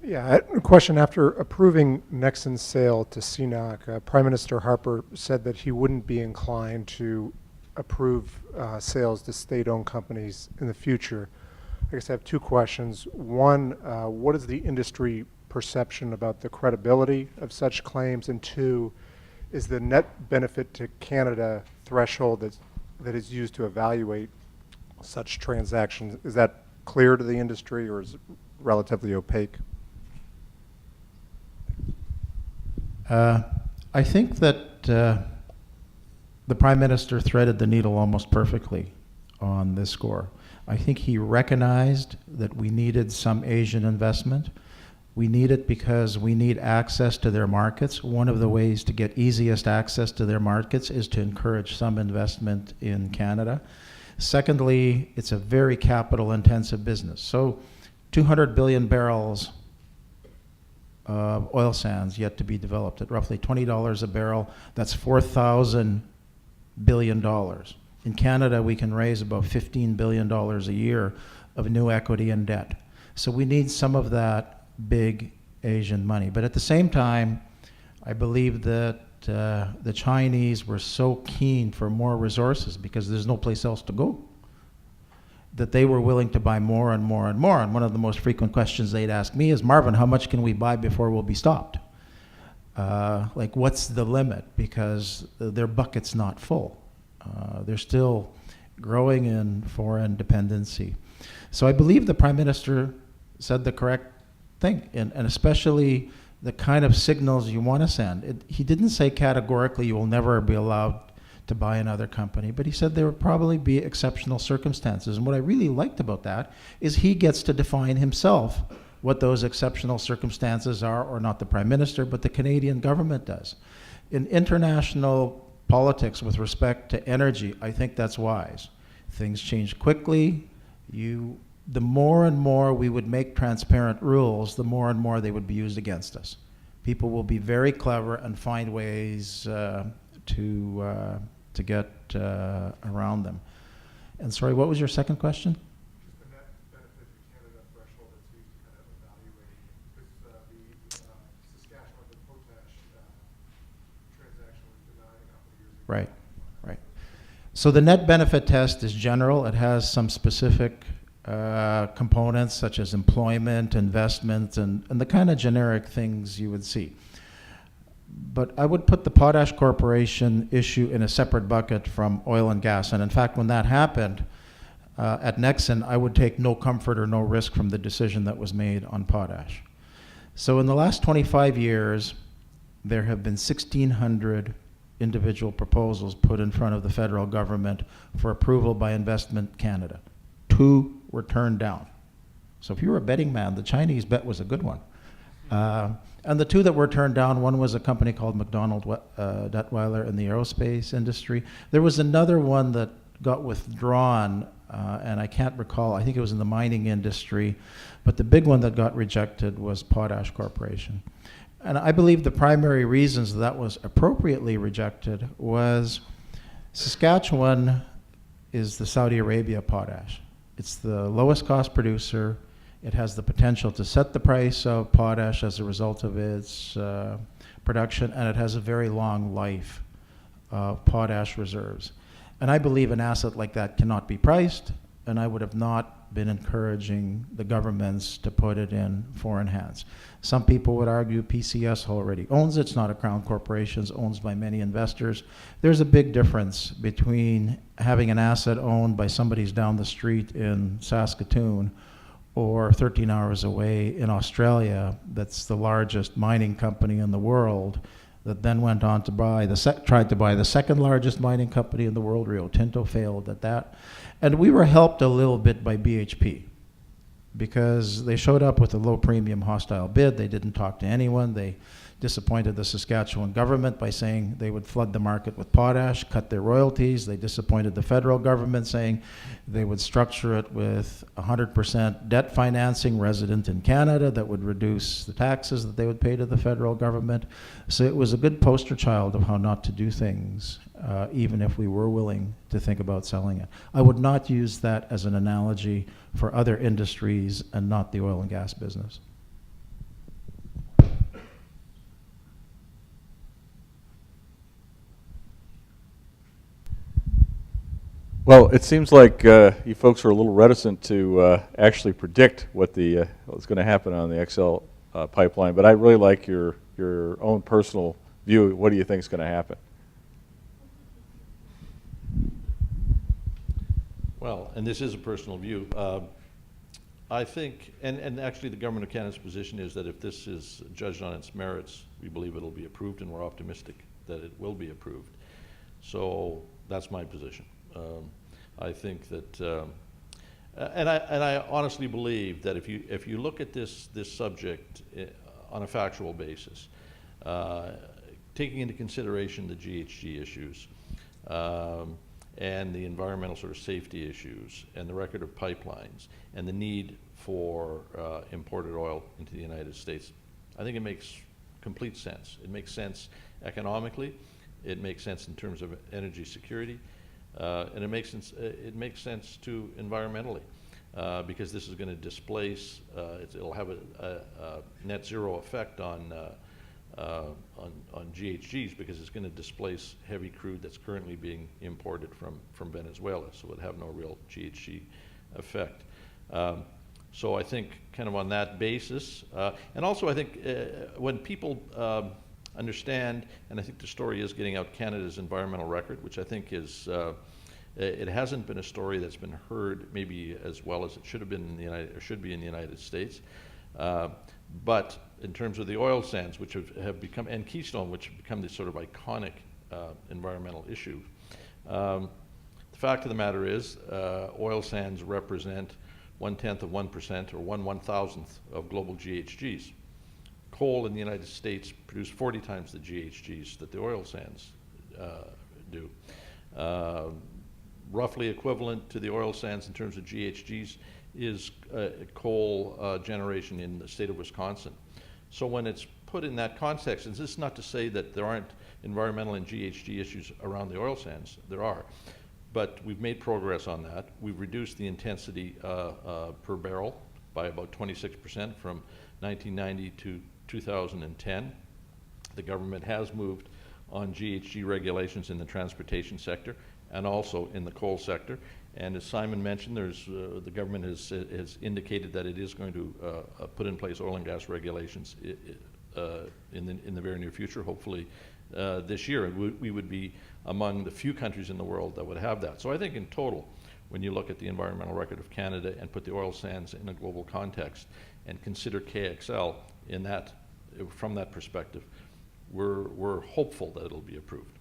Yeah, I had a question. After approving Nexen's sale to CNOOC, Prime Minister Harper said that he wouldn't be inclined to approve sales to state-owned companies in the future. I guess I have two questions. One, what is the industry perception about the credibility of such claims? And two, is the net benefit to Canada threshold that is used to evaluate such transactions, is that clear to the industry or is it relatively opaque? I think that the Prime Minister threaded the needle almost perfectly on this score. I think he recognized that we needed some Asian investment. We need it because we need access to their markets. One of the ways to get easiest access to their markets is to encourage some investment in Canada. Secondly, it's a very capital-intensive business. So 200 billion barrels of oil sands yet to be developed at roughly $20 a barrel. That's $4,000 billion. In Canada, we can raise about $15 billion a year of new equity and debt. So we need some of that big Asian money. But at the same time, I believe that the Chinese were so keen for more resources because there's no place else to go, that they were willing to buy more and more and more. And one of the most frequent questions they'd ask me is, Marvin, how much can we buy before we'll be stopped? Like, what's the limit? Because their bucket's not full. They're still growing in foreign dependency. So I believe the Prime Minister said the correct thing, and especially the kind of signals you want to send. He didn't say categorically you will never be allowed to buy another company, but he said there would probably be exceptional circumstances. And what I really liked about that is he gets to define himself what those exceptional circumstances are, or not the Prime Minister, but the Canadian government does. In international politics with respect to energy, I think that's wise. Things change quickly. The more and more we would make transparent rules, the more and more they would be used against us. People will be very clever and find ways to get around them. And sorry, what was your second question? Just the net benefit to Canada threshold that's used to kind of evaluate, because the Saskatchewan to potash transaction was denied a couple of years ago. Right. So the net benefit test is general. It has some specific components such as employment, investment, and the kind of generic things you would see. But I would put the Potash Corporation issue in a separate bucket from oil and gas. And in fact, when that happened at Nexen, I would take no comfort or no risk from the decision that was made on potash. So in the last 25 years, there have been 1,600 individual proposals put in front of the federal government for approval by Investment Canada. 2 were turned down. So if you were a betting man, the Chinese bet was a good one. And the 2 that were turned down, one was a company called McDonald Detweiler in the aerospace industry. There was another one that got withdrawn and I can't recall, I think it was in the mining industry, but the big one that got rejected was Potash Corporation. And I believe the primary reasons that was appropriately rejected was Saskatchewan is the Saudi Arabia potash. It's the lowest cost producer. It has the potential to set the price of potash as a result of its production, and it has a very long life of potash reserves. And I believe an asset like that cannot be priced, and I would have not been encouraging the governments to put it in foreign hands. Some people would argue PCS already owns it. It's not a crown corporation. It's owned by many investors. There's a big difference between having an asset owned by somebody's down the street in Saskatoon or 13 hours away in Australia that's the largest mining company in the world that then went on to buy tried to buy the second largest mining company in the world. Rio Tinto failed at that. And we were helped a little bit by BHP because they showed up with a low premium hostile bid. They didn't talk to anyone. They disappointed the Saskatchewan government by saying they would flood the market with potash, cut their royalties. They disappointed the federal government saying they would structure it with 100% debt financing resident in Canada that would reduce the taxes that they would pay to the federal government. So it was a good poster child of how not to do things, even if we were willing to think about selling it. I would not use that as an analogy for other industries and not the oil and gas business. Well, it seems like you folks are a little reticent to actually predict what's going to happen on the XL pipeline, but I really like your own personal view. What do you think is going to happen? Well, and this is a personal view. I think, and actually the Government of Canada's position is that if this is judged on its merits, we believe it'll be approved, and we're optimistic that it will be approved. So that's my position. I think that, and I honestly believe that if you look at this subject on a factual basis, taking into consideration the GHG issues and the environmental sort of safety issues and the record of pipelines and the need for imported oil into the United States, I think it makes complete sense. It makes sense economically. It makes sense in terms of energy security. And it makes sense too environmentally, because this is going to displace. It'll have a net zero effect on GHGs because it's going to displace heavy crude that's currently being imported from Venezuela. So it would have no real GHG effect. So I think kind of on that basis, and also I think when people understand, and I think the story is getting out Canada's environmental record, which I think is, it hasn't been a story that's been heard maybe as well as it should have been in the should be in the United States. But in terms of the oil sands, which have become, and Keystone, which have become this sort of iconic environmental issue, the fact of the matter is oil sands represent 1/10 of 1% or 1/1000th of global GHGs. Coal in the United States produce 40 times the GHGs that the oil sands do. Roughly equivalent to the oil sands in terms of GHGs is coal generation in the state of Wisconsin. So when it's put in that context, and this is not to say that there aren't environmental and GHG issues around the oil sands, there are. But we've made progress on that. We've reduced the intensity per barrel by about 26% from 1990 to 2010. The government has moved on GHG regulations in the transportation sector and also in the coal sector. And as Simon mentioned, the government has indicated that it is going to put in place oil and gas regulations in the very near future, hopefully this year. And we would be among the few countries in the world that would have that. So I think in total, when you look at the environmental record of Canada and put the oil sands in a global context and consider KXL in that, from that perspective, we're hopeful that it'll be approved.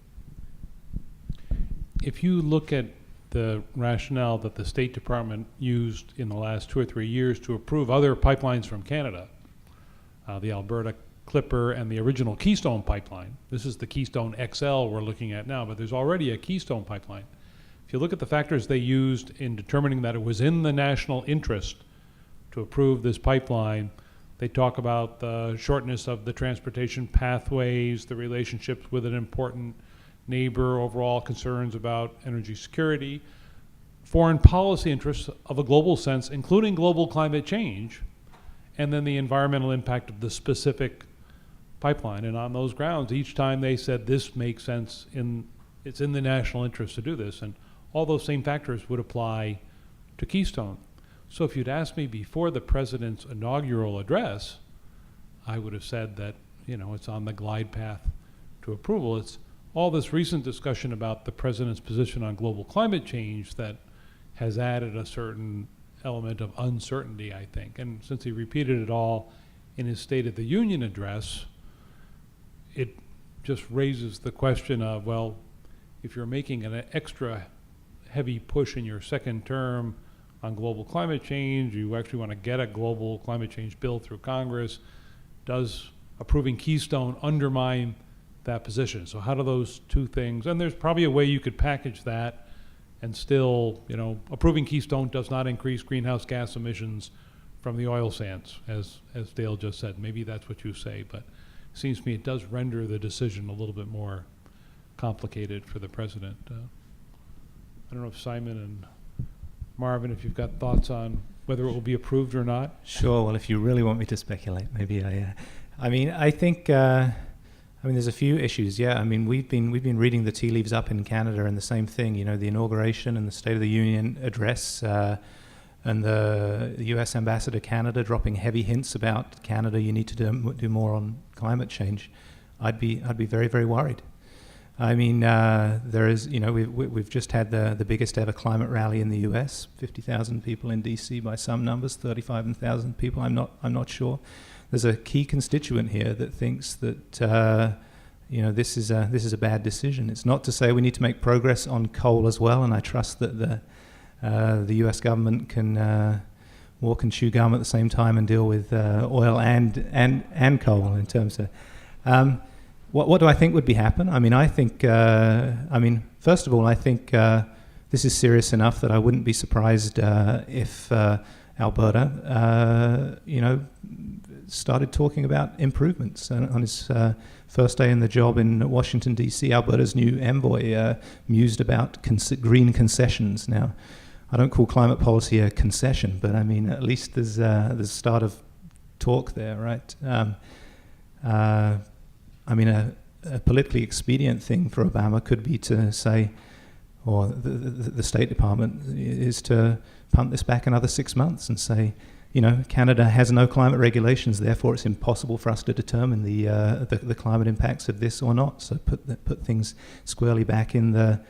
If you look at the rationale that the State Department used in the last 2 or 3 years to approve other pipelines from Canada, the Alberta Clipper and the original Keystone pipeline. This is the Keystone XL we're looking at now, but there's already a Keystone pipeline. if you look at the factors they used in determining that it was in the national interest to approve this pipeline, they talk about the shortness of the transportation pathways, the relationships with an important neighbor, overall concerns about energy security, foreign policy interests of a global sense, including global climate change, and then the environmental impact of the specific pipeline. And on those grounds, each time they said this makes sense, it's in the national interest to do this, and all those same factors would apply to Keystone. So if you'd asked me before the president's inaugural address, I would have said that, you know, it's on the glide path to approval. It's all this recent discussion about the president's position on global climate change that has added a certain element of uncertainty, I think. And since he repeated it all in his State of the Union address, it just raises the question of, well, if you're making an extra heavy push in your second term on global climate change, you actually want to get a global climate change bill through Congress, does approving Keystone undermine that position? So how do those two things, and there's probably a way you could package that and still, you know, approving Keystone does not increase greenhouse gas emissions from the oil sands, as Dale just said. Maybe that's what you say, but it seems to me it does render the decision a little bit more complicated for the president. I don't know if Simon and Marvin, if you've got thoughts on whether it will be approved or not. Sure. Well, if you really want me to speculate, maybe I mean, I think. I mean, there's a few issues. Yeah. I mean, we've been reading the tea leaves up in Canada, and the same thing. You know, the inauguration and the State of the Union address, and the U.S. ambassador to Canada dropping heavy hints about Canada. You need to do more on climate change. I'd be very, very worried. I mean, there is, you know, we've just had the biggest ever climate rally in the U.S. 50,000 people in D.C. by some numbers, 35,000 people. I'm not sure. There's a key constituent here that thinks that you know, this is a bad decision. It's not to say we need to make progress on coal as well, and I trust that the U.S. government can walk and chew gum at the same time and deal with oil and coal in terms of. What do I think would happen? I mean, I think, first of all, I think this is serious enough that I wouldn't be surprised if Alberta, you know, started talking about improvements. On his first day in the job in Washington, D.C., Alberta's new envoy mused about green concessions. Now, I don't call climate policy a concession, but I mean, at least there's a start of talk there, right? I mean, a politically expedient thing for Obama could be to say, or the State Department is to punt this back another 6 months and say, you know, Canada has no climate regulations, therefore it's impossible for us to determine the climate impacts of this or not. So put things squarely back in the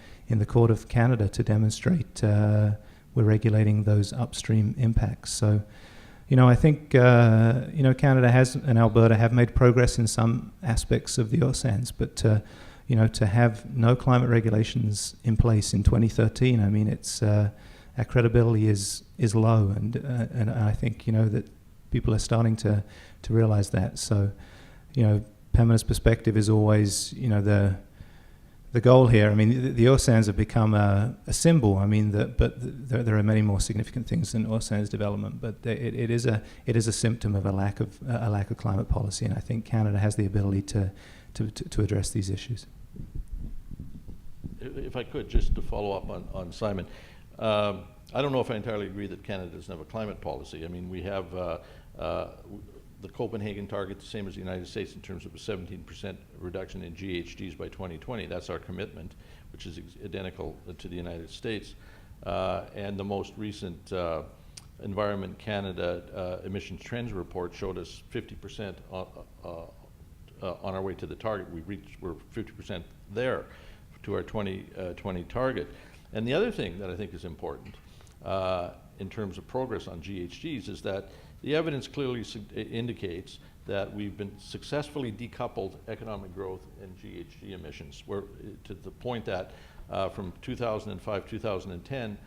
court of Canada to demonstrate we're regulating those upstream impacts. So, you know, I think, you know, Canada and Alberta have made progress in some aspects of the oil sands, but, you know, to have no climate regulations in place in 2013, I mean, it's, our credibility is low, and I think, you know, that people are starting to realize that. So, you know, Pembina's perspective is always, you know, the goal here. I mean, the oil sands have become a symbol. I mean, but there are many more significant things than oil sands development. But it is a symptom of a lack of climate policy, and I think Canada has the ability to address these issues. If I could, just to follow up on Simon, I don't know if I entirely agree that Canada doesn't have a climate policy. I mean, we have the Copenhagen target, the same as the United States in terms of a 17% reduction in GHGs by 2020. That's our commitment, which is identical to the United States. And the most recent Environment Canada emissions trends report showed us 50% on our way to the target. We're 50% there to our 2020 target. And the other thing that I think is important in terms of progress on GHGs is that the evidence clearly indicates that we've been successfully decoupled economic growth and GHG emissions, where to the point that from 2005, 2010,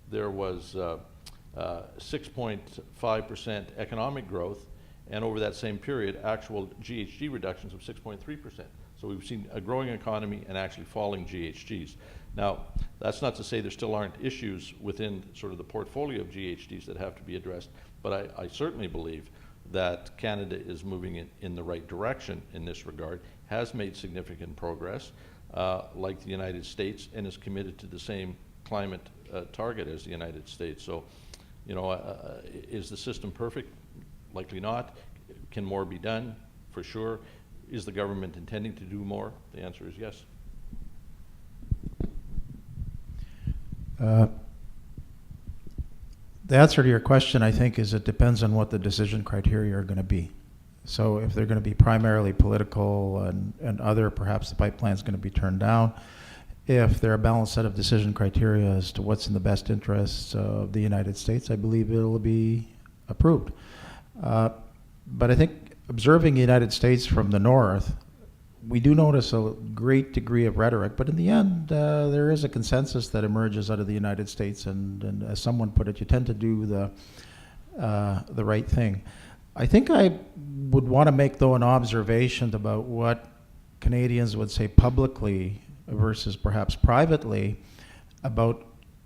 there was 6.5% economic growth, and over that same period, actual GHG reductions of 6.3%. So we've seen a growing economy and actually falling GHGs. Now, that's not to say there still aren't issues within sort of the portfolio of GHGs that have to be addressed, but I certainly believe that Canada is moving in the right direction in this regard, has made significant progress, like the United States, and is committed to the same climate target as the United States. So, you know, is the system perfect? Likely not. Can more be done? For sure. Is the government intending to do more? The answer is yes. The answer to your question, I think, is it depends on what the decision criteria are going to be. So if they're going to be primarily political and other, perhaps the pipeline is going to be turned down. If there are a balanced set of decision criteria as to what's in the best interests of the United States, I believe it'll be approved. But I think observing the United States from the north, we do notice a great degree of rhetoric, but in the end, there is a consensus that emerges out of the United States, and as someone put it, you tend to do the right thing. I think I would want to make, though, an observation about what Canadians would say publicly versus perhaps privately about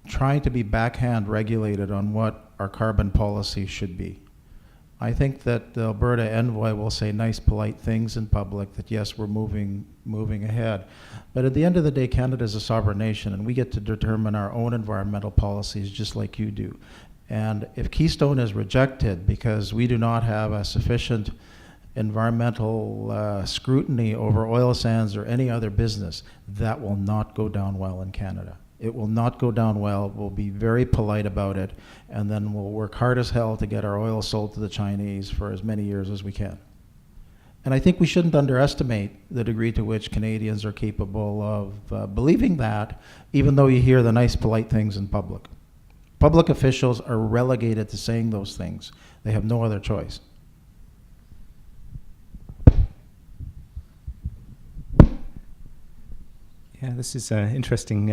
trying to be backhand regulated on what our carbon policy should be. I think that the Alberta envoy will say nice, polite things in public that yes, we're moving ahead. But at the end of the day, Canada is a sovereign nation, and we get to determine our own environmental policies just like you do. And if Keystone is rejected because we do not have a sufficient environmental scrutiny over oil sands or any other business, that will not go down well in Canada. It will not go down well. We'll be very polite about it, and then we'll work hard as hell to get our oil sold to the Chinese for as many years as we can. And I think we shouldn't underestimate the degree to which Canadians are capable of believing that, even though you hear the nice, polite things in public. Public officials are relegated to saying those things. They have no other choice. Yeah, this is an interesting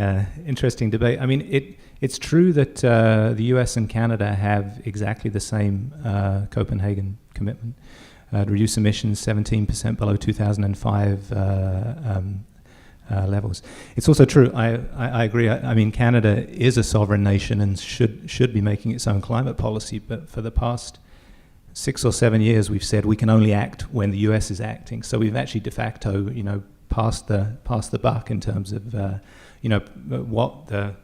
debate. I mean, it's true that the U.S. and Canada have exactly the same Copenhagen commitment to reduce emissions 17% below 2005 levels. It's also true. I agree. I mean, Canada is a sovereign nation and should be making its own climate policy. But for the past 6 or 7 years, we've said we can only act when the U.S. is acting. So we've actually de facto, past the buck in terms of what the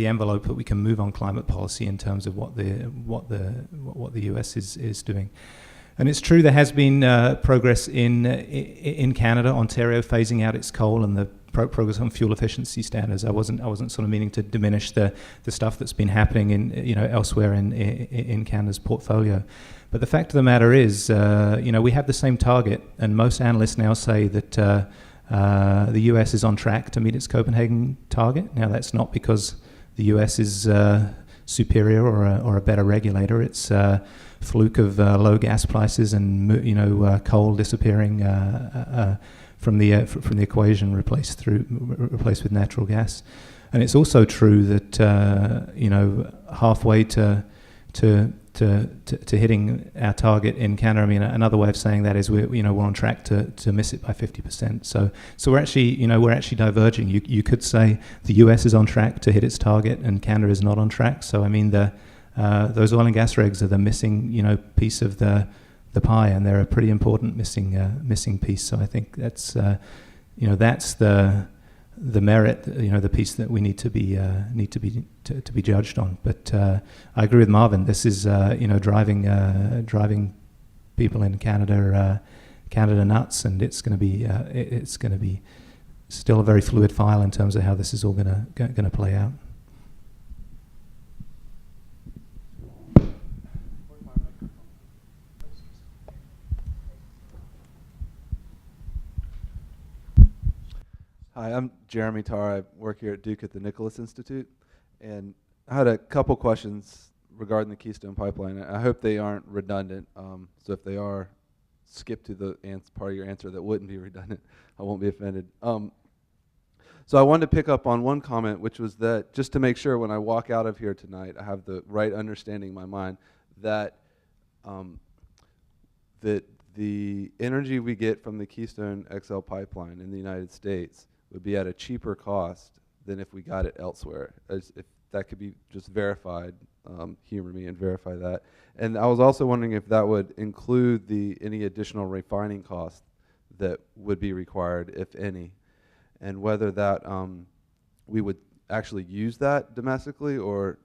envelope that we can move on climate policy in terms of what the US is doing. And it's true there has been progress in Canada, Ontario phasing out its coal, and the progress on fuel efficiency standards. I wasn't sort of meaning to diminish the stuff that's been happening in elsewhere in Canada's portfolio. But the fact of the matter is, we have the same target, and most analysts now say that the US is on track to meet its Copenhagen target. Now, that's not because the US is superior or a better regulator. It's a fluke of low gas prices and coal disappearing from the equation, replaced with natural gas. And it's also true that halfway to hitting our target in Canada. I mean, another way of saying that is we're on track to miss it by 50%. So we're actually diverging. You could say the US is on track to hit its target and Canada is not on track. So I mean, those oil and gas regs are the missing piece of the pie, and they're a pretty important missing piece. So I think that's that's the merit, the piece that we need to be judged on. But I agree with Marvin. This is driving people in Canada nuts, and it's going to be still a very fluid file in terms of how this is all going to play out. Hi, I'm Jeremy Tarr. I work here at Duke at the Nicholas Institute, and I had a couple questions regarding the Keystone Pipeline. I hope they aren't redundant, so if they are, skip to the part of your answer that wouldn't be redundant. I won't be offended. So I wanted to pick up on one comment, which was that just to make sure when I walk out of here tonight, I have the right understanding in my mind that that the energy we get from the Keystone XL pipeline in the United States would be at a cheaper cost than if we got it elsewhere. As if that could be just verified, humor me and verify that. And I was also wondering if that would include any additional refining costs that would be required, if any, and whether that we would actually use that domestically or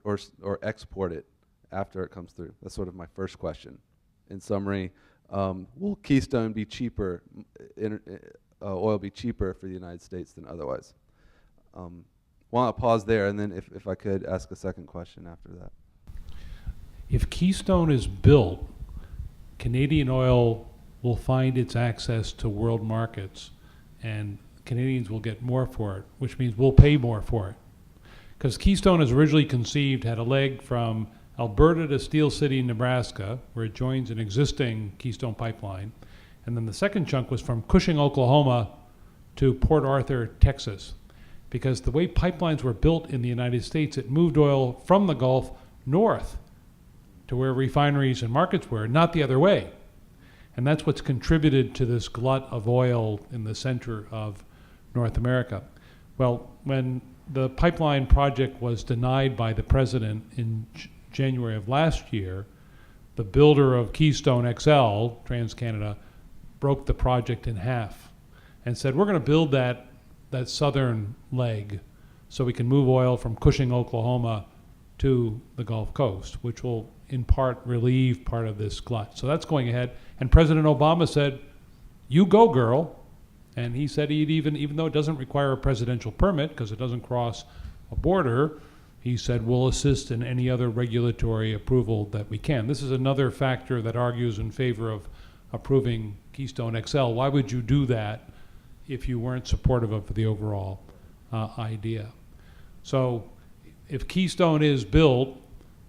export it after it comes through. That's sort of my first question. In summary, will Keystone be cheaper, oil be cheaper for the United States than otherwise? Well, I'll pause there, and then if I could ask a second question after that. If Keystone is built, Canadian oil will find its access to world markets, and Canadians will get more for it, which means we'll pay more for it. Because Keystone, as originally conceived, had a leg from Alberta to Steel City, Nebraska, where it joins an existing Keystone pipeline. And then the second chunk was from Cushing, Oklahoma to Port Arthur, Texas. Because the way pipelines were built in the United States, it moved oil from the Gulf north to where refineries and markets were, not the other way. And that's what's contributed to this glut of oil in the center of North America. Well, when the pipeline project was denied by the president in January of last year, the builder of Keystone XL, TransCanada, broke the project in half and said, we're going to build that southern leg so we can move oil from Cushing, Oklahoma to the Gulf Coast, which will in part relieve part of this glut. So that's going ahead. And President Obama said, you go, girl. And he said he'd even though it doesn't require a presidential permit because it doesn't cross a border, he said we'll assist in any other regulatory approval that we can. This is another factor that argues in favor of approving Keystone XL. Why would you do that if you weren't supportive of the overall idea? So if Keystone is built,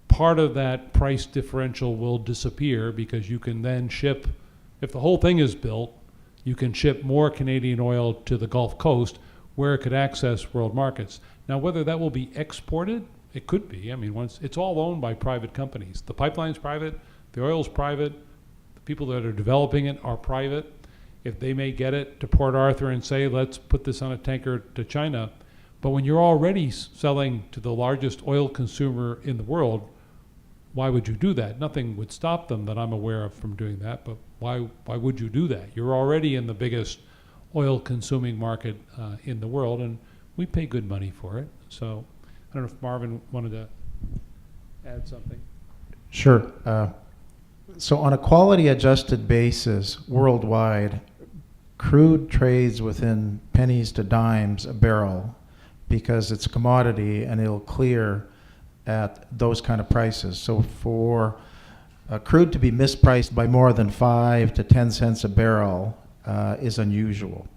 part of that price differential will disappear because you can then ship, if the whole thing is built, you can ship more Canadian oil to the Gulf Coast where it could access world markets. Now, whether that will be exported, it could be. I mean, once it's all owned by private companies. The pipeline's private, the oil's private, the people that are developing it are private. If they may get it to Port Arthur and say, let's put this on a tanker to China, but when you're already selling to the largest oil consumer in the world, why would you do that? Nothing would stop them that I'm aware of from doing that, but why would you do that? You're already in the biggest oil consuming market in the world, and we pay good money for it. So I don't know if Marvin wanted to add something. Sure. So on a quality adjusted basis worldwide, crude trades within pennies to dimes a barrel because it's a commodity and it'll clear at those kind of prices. So for crude to be mispriced by more than 5 to 10 cents a barrel is unusual.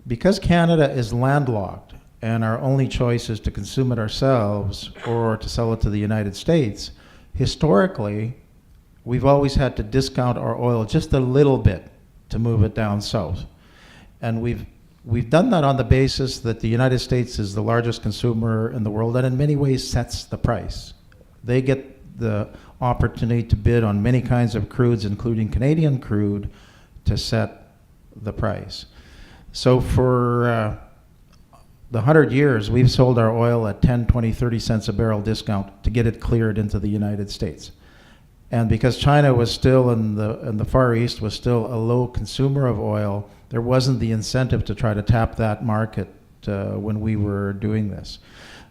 Because Canada is landlocked and our only choice is to consume it ourselves or to sell it to the United States, historically, we've always had to discount our oil just a little bit to move it down south. And we've done that on the basis that the United States is the largest consumer in the world and in many ways sets the price. They get the opportunity to bid on many kinds of crudes, including Canadian crude, to set the price. So for the 100 years, we've sold our oil at 10, 20, 30 cents a barrel discount to get it cleared into the United States. And because China was still in the Far East, was still a low consumer of oil, there wasn't the incentive to try to tap that market when we were doing this.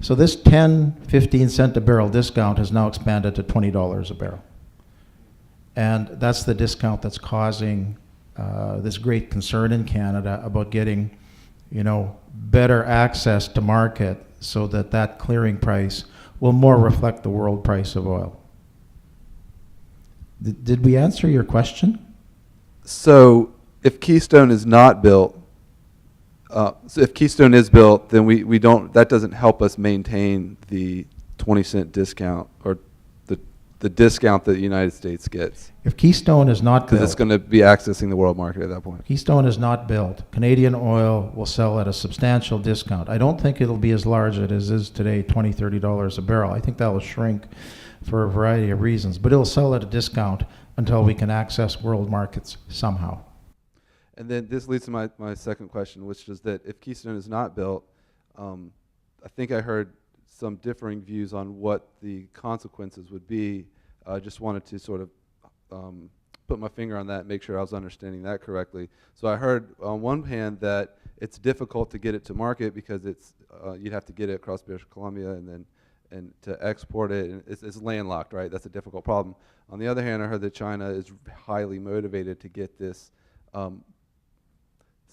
So this 10, 15 cent a barrel discount has now expanded to $20 a barrel. And that's the discount that's causing this great concern in Canada about getting, better access to market so that that clearing price will more reflect the world price of oil. Did we answer your question? So if Keystone is not built, so if Keystone is built, then we don't, that doesn't help us maintain the 20-cent discount or the discount that the United States gets. If Keystone is not built, because it's going to be accessing the world market at that point. Keystone is not built, Canadian oil will sell at a substantial discount. I don't think it'll be as large as it is today, $20, $30 a barrel. I think that will shrink for a variety of reasons, but it'll sell at a discount until we can access world markets somehow. And then this leads to my second question, which is that if Keystone is not built, I think I heard some differing views on what the consequences would be. I just wanted to sort of put my finger on that, make sure I was understanding that correctly. So I heard on one hand that it's difficult to get it to market because it's you'd have to get it across British Columbia and to export it, and it's landlocked, right? That's a difficult problem. On the other hand, I heard that China is highly motivated to get this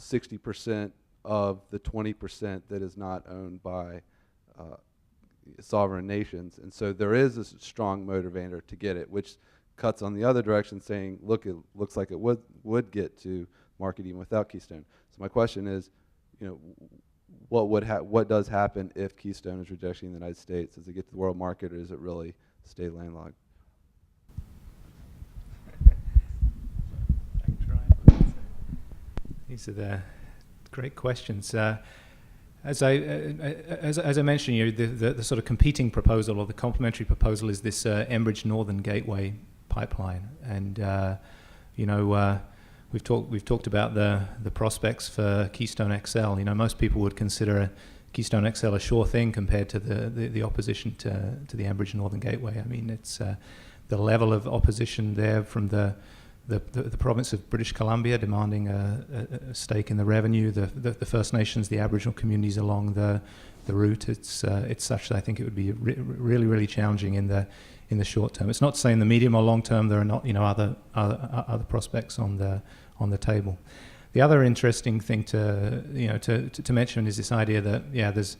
60% of the 20% that is not owned by sovereign nations. And so there is a strong motivator to get it, which cuts on the other direction saying, look, it looks like it would get to market even without Keystone. So my question is, what does happen if Keystone is rejected in the United States? Does it get to the world market, or does it really stay landlocked? These are the great questions. As I mentioned, the sort of competing proposal or the complementary proposal is this Enbridge Northern Gateway pipeline, and we've talked about the prospects for Keystone XL. Most people would consider Keystone XL a sure thing compared to the opposition to the Enbridge Northern Gateway. I mean, it's the level of opposition there from the province of British Columbia demanding a stake in the revenue, the First Nations, the Aboriginal communities along the route. It's such that I think it would be really challenging in the short term. It's not to say in the medium or long term there are not other prospects on the table. The other interesting thing to mention is this idea that there's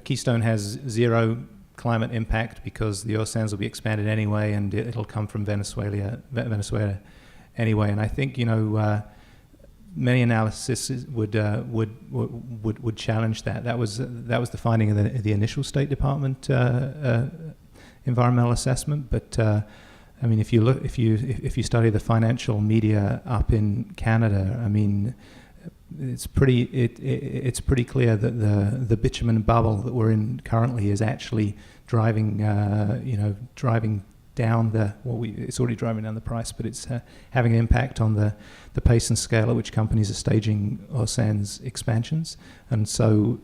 Keystone has zero climate impact because the oil sands will be expanded anyway, and it'll come from Venezuela anyway. And I think many analysis would challenge that. That was the finding of the initial State Department environmental assessment. But I mean, if you study the financial media up in Canada, I mean, it's pretty clear that the bitumen bubble that we're in currently is actually driving down it's already driving down the price, but it's having an impact on the pace and scale at which companies are staging oil sands expansions. And so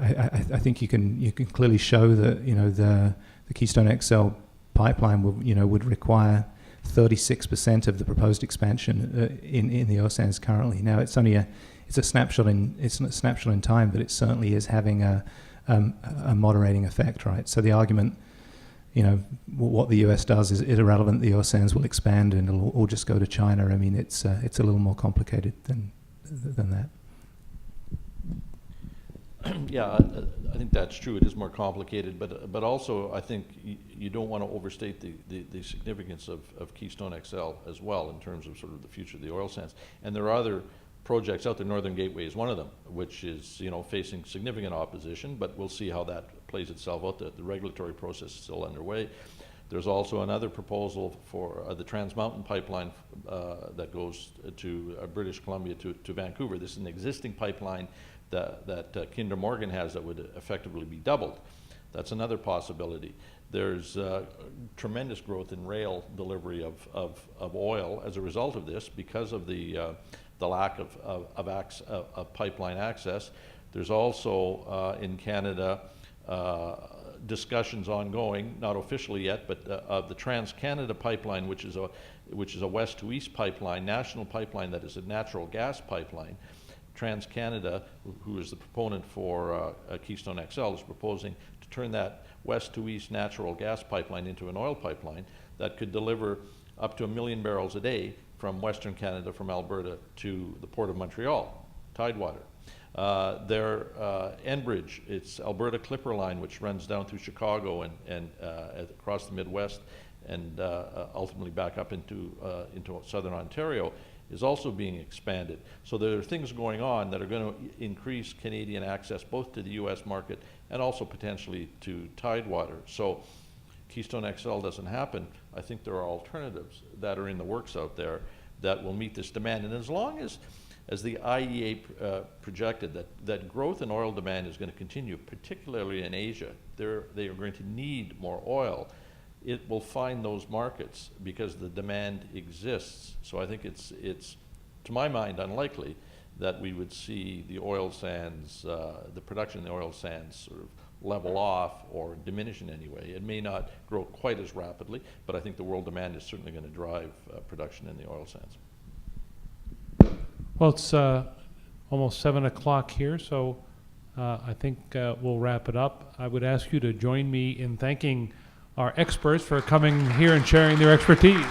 I think you can clearly show that the Keystone XL pipeline would require 36% of the proposed expansion in the oil sands currently. Now it's a snapshot in time, but it certainly is having a moderating effect, right? So the argument, what the US does is irrelevant. The oil sands will expand and it'll all just go to China. I mean, it's a little more complicated than that. Yeah, I think that's true. It is more complicated, but also I think you don't want to overstate the significance of Keystone XL as well in terms of sort of the future of the oil sands. And there are other projects out there. Northern Gateway is one of them, which is facing significant opposition, but we'll see how that plays itself out. The regulatory process is still underway. There's also another proposal for the Trans Mountain pipeline that goes to British Columbia to Vancouver. This is an existing pipeline that Kinder Morgan has that would effectively be doubled. That's another possibility. There's tremendous growth in rail delivery of oil as a result of this because of the lack of pipeline access. There's also in Canada discussions ongoing, not officially yet, but of the Trans-Canada pipeline, which is a west to east pipeline, national pipeline that is a natural gas pipeline. TransCanada, who is the proponent for Keystone XL, is proposing to turn that west to east natural gas pipeline into an oil pipeline that could deliver up to 1 million barrels a day from Western Canada, from Alberta to the Port of Montreal, Tidewater. Their Enbridge, it's Alberta Clipper Line, which runs down through Chicago and across the Midwest and ultimately back up into southern Ontario, is also being expanded. So there are things going on that are going to increase Canadian access both to the U.S. market and also potentially to Tidewater. So Keystone XL doesn't happen. I think there are alternatives that are in the works out there that will meet this demand. And as long as the IEA projected that growth in oil demand is going to continue, particularly in Asia, they are going to need more oil. It will find those markets because the demand exists. So I think it's to my mind, unlikely that we would see the oil sands, the production in the oil sands sort of level off or diminish in any way. It may not grow quite as rapidly, but I think the world demand is certainly going to drive production in the oil sands. Well, it's almost 7 o'clock here, so I think we'll wrap it up. I would ask you to join me in thanking our experts for coming here and sharing their expertise.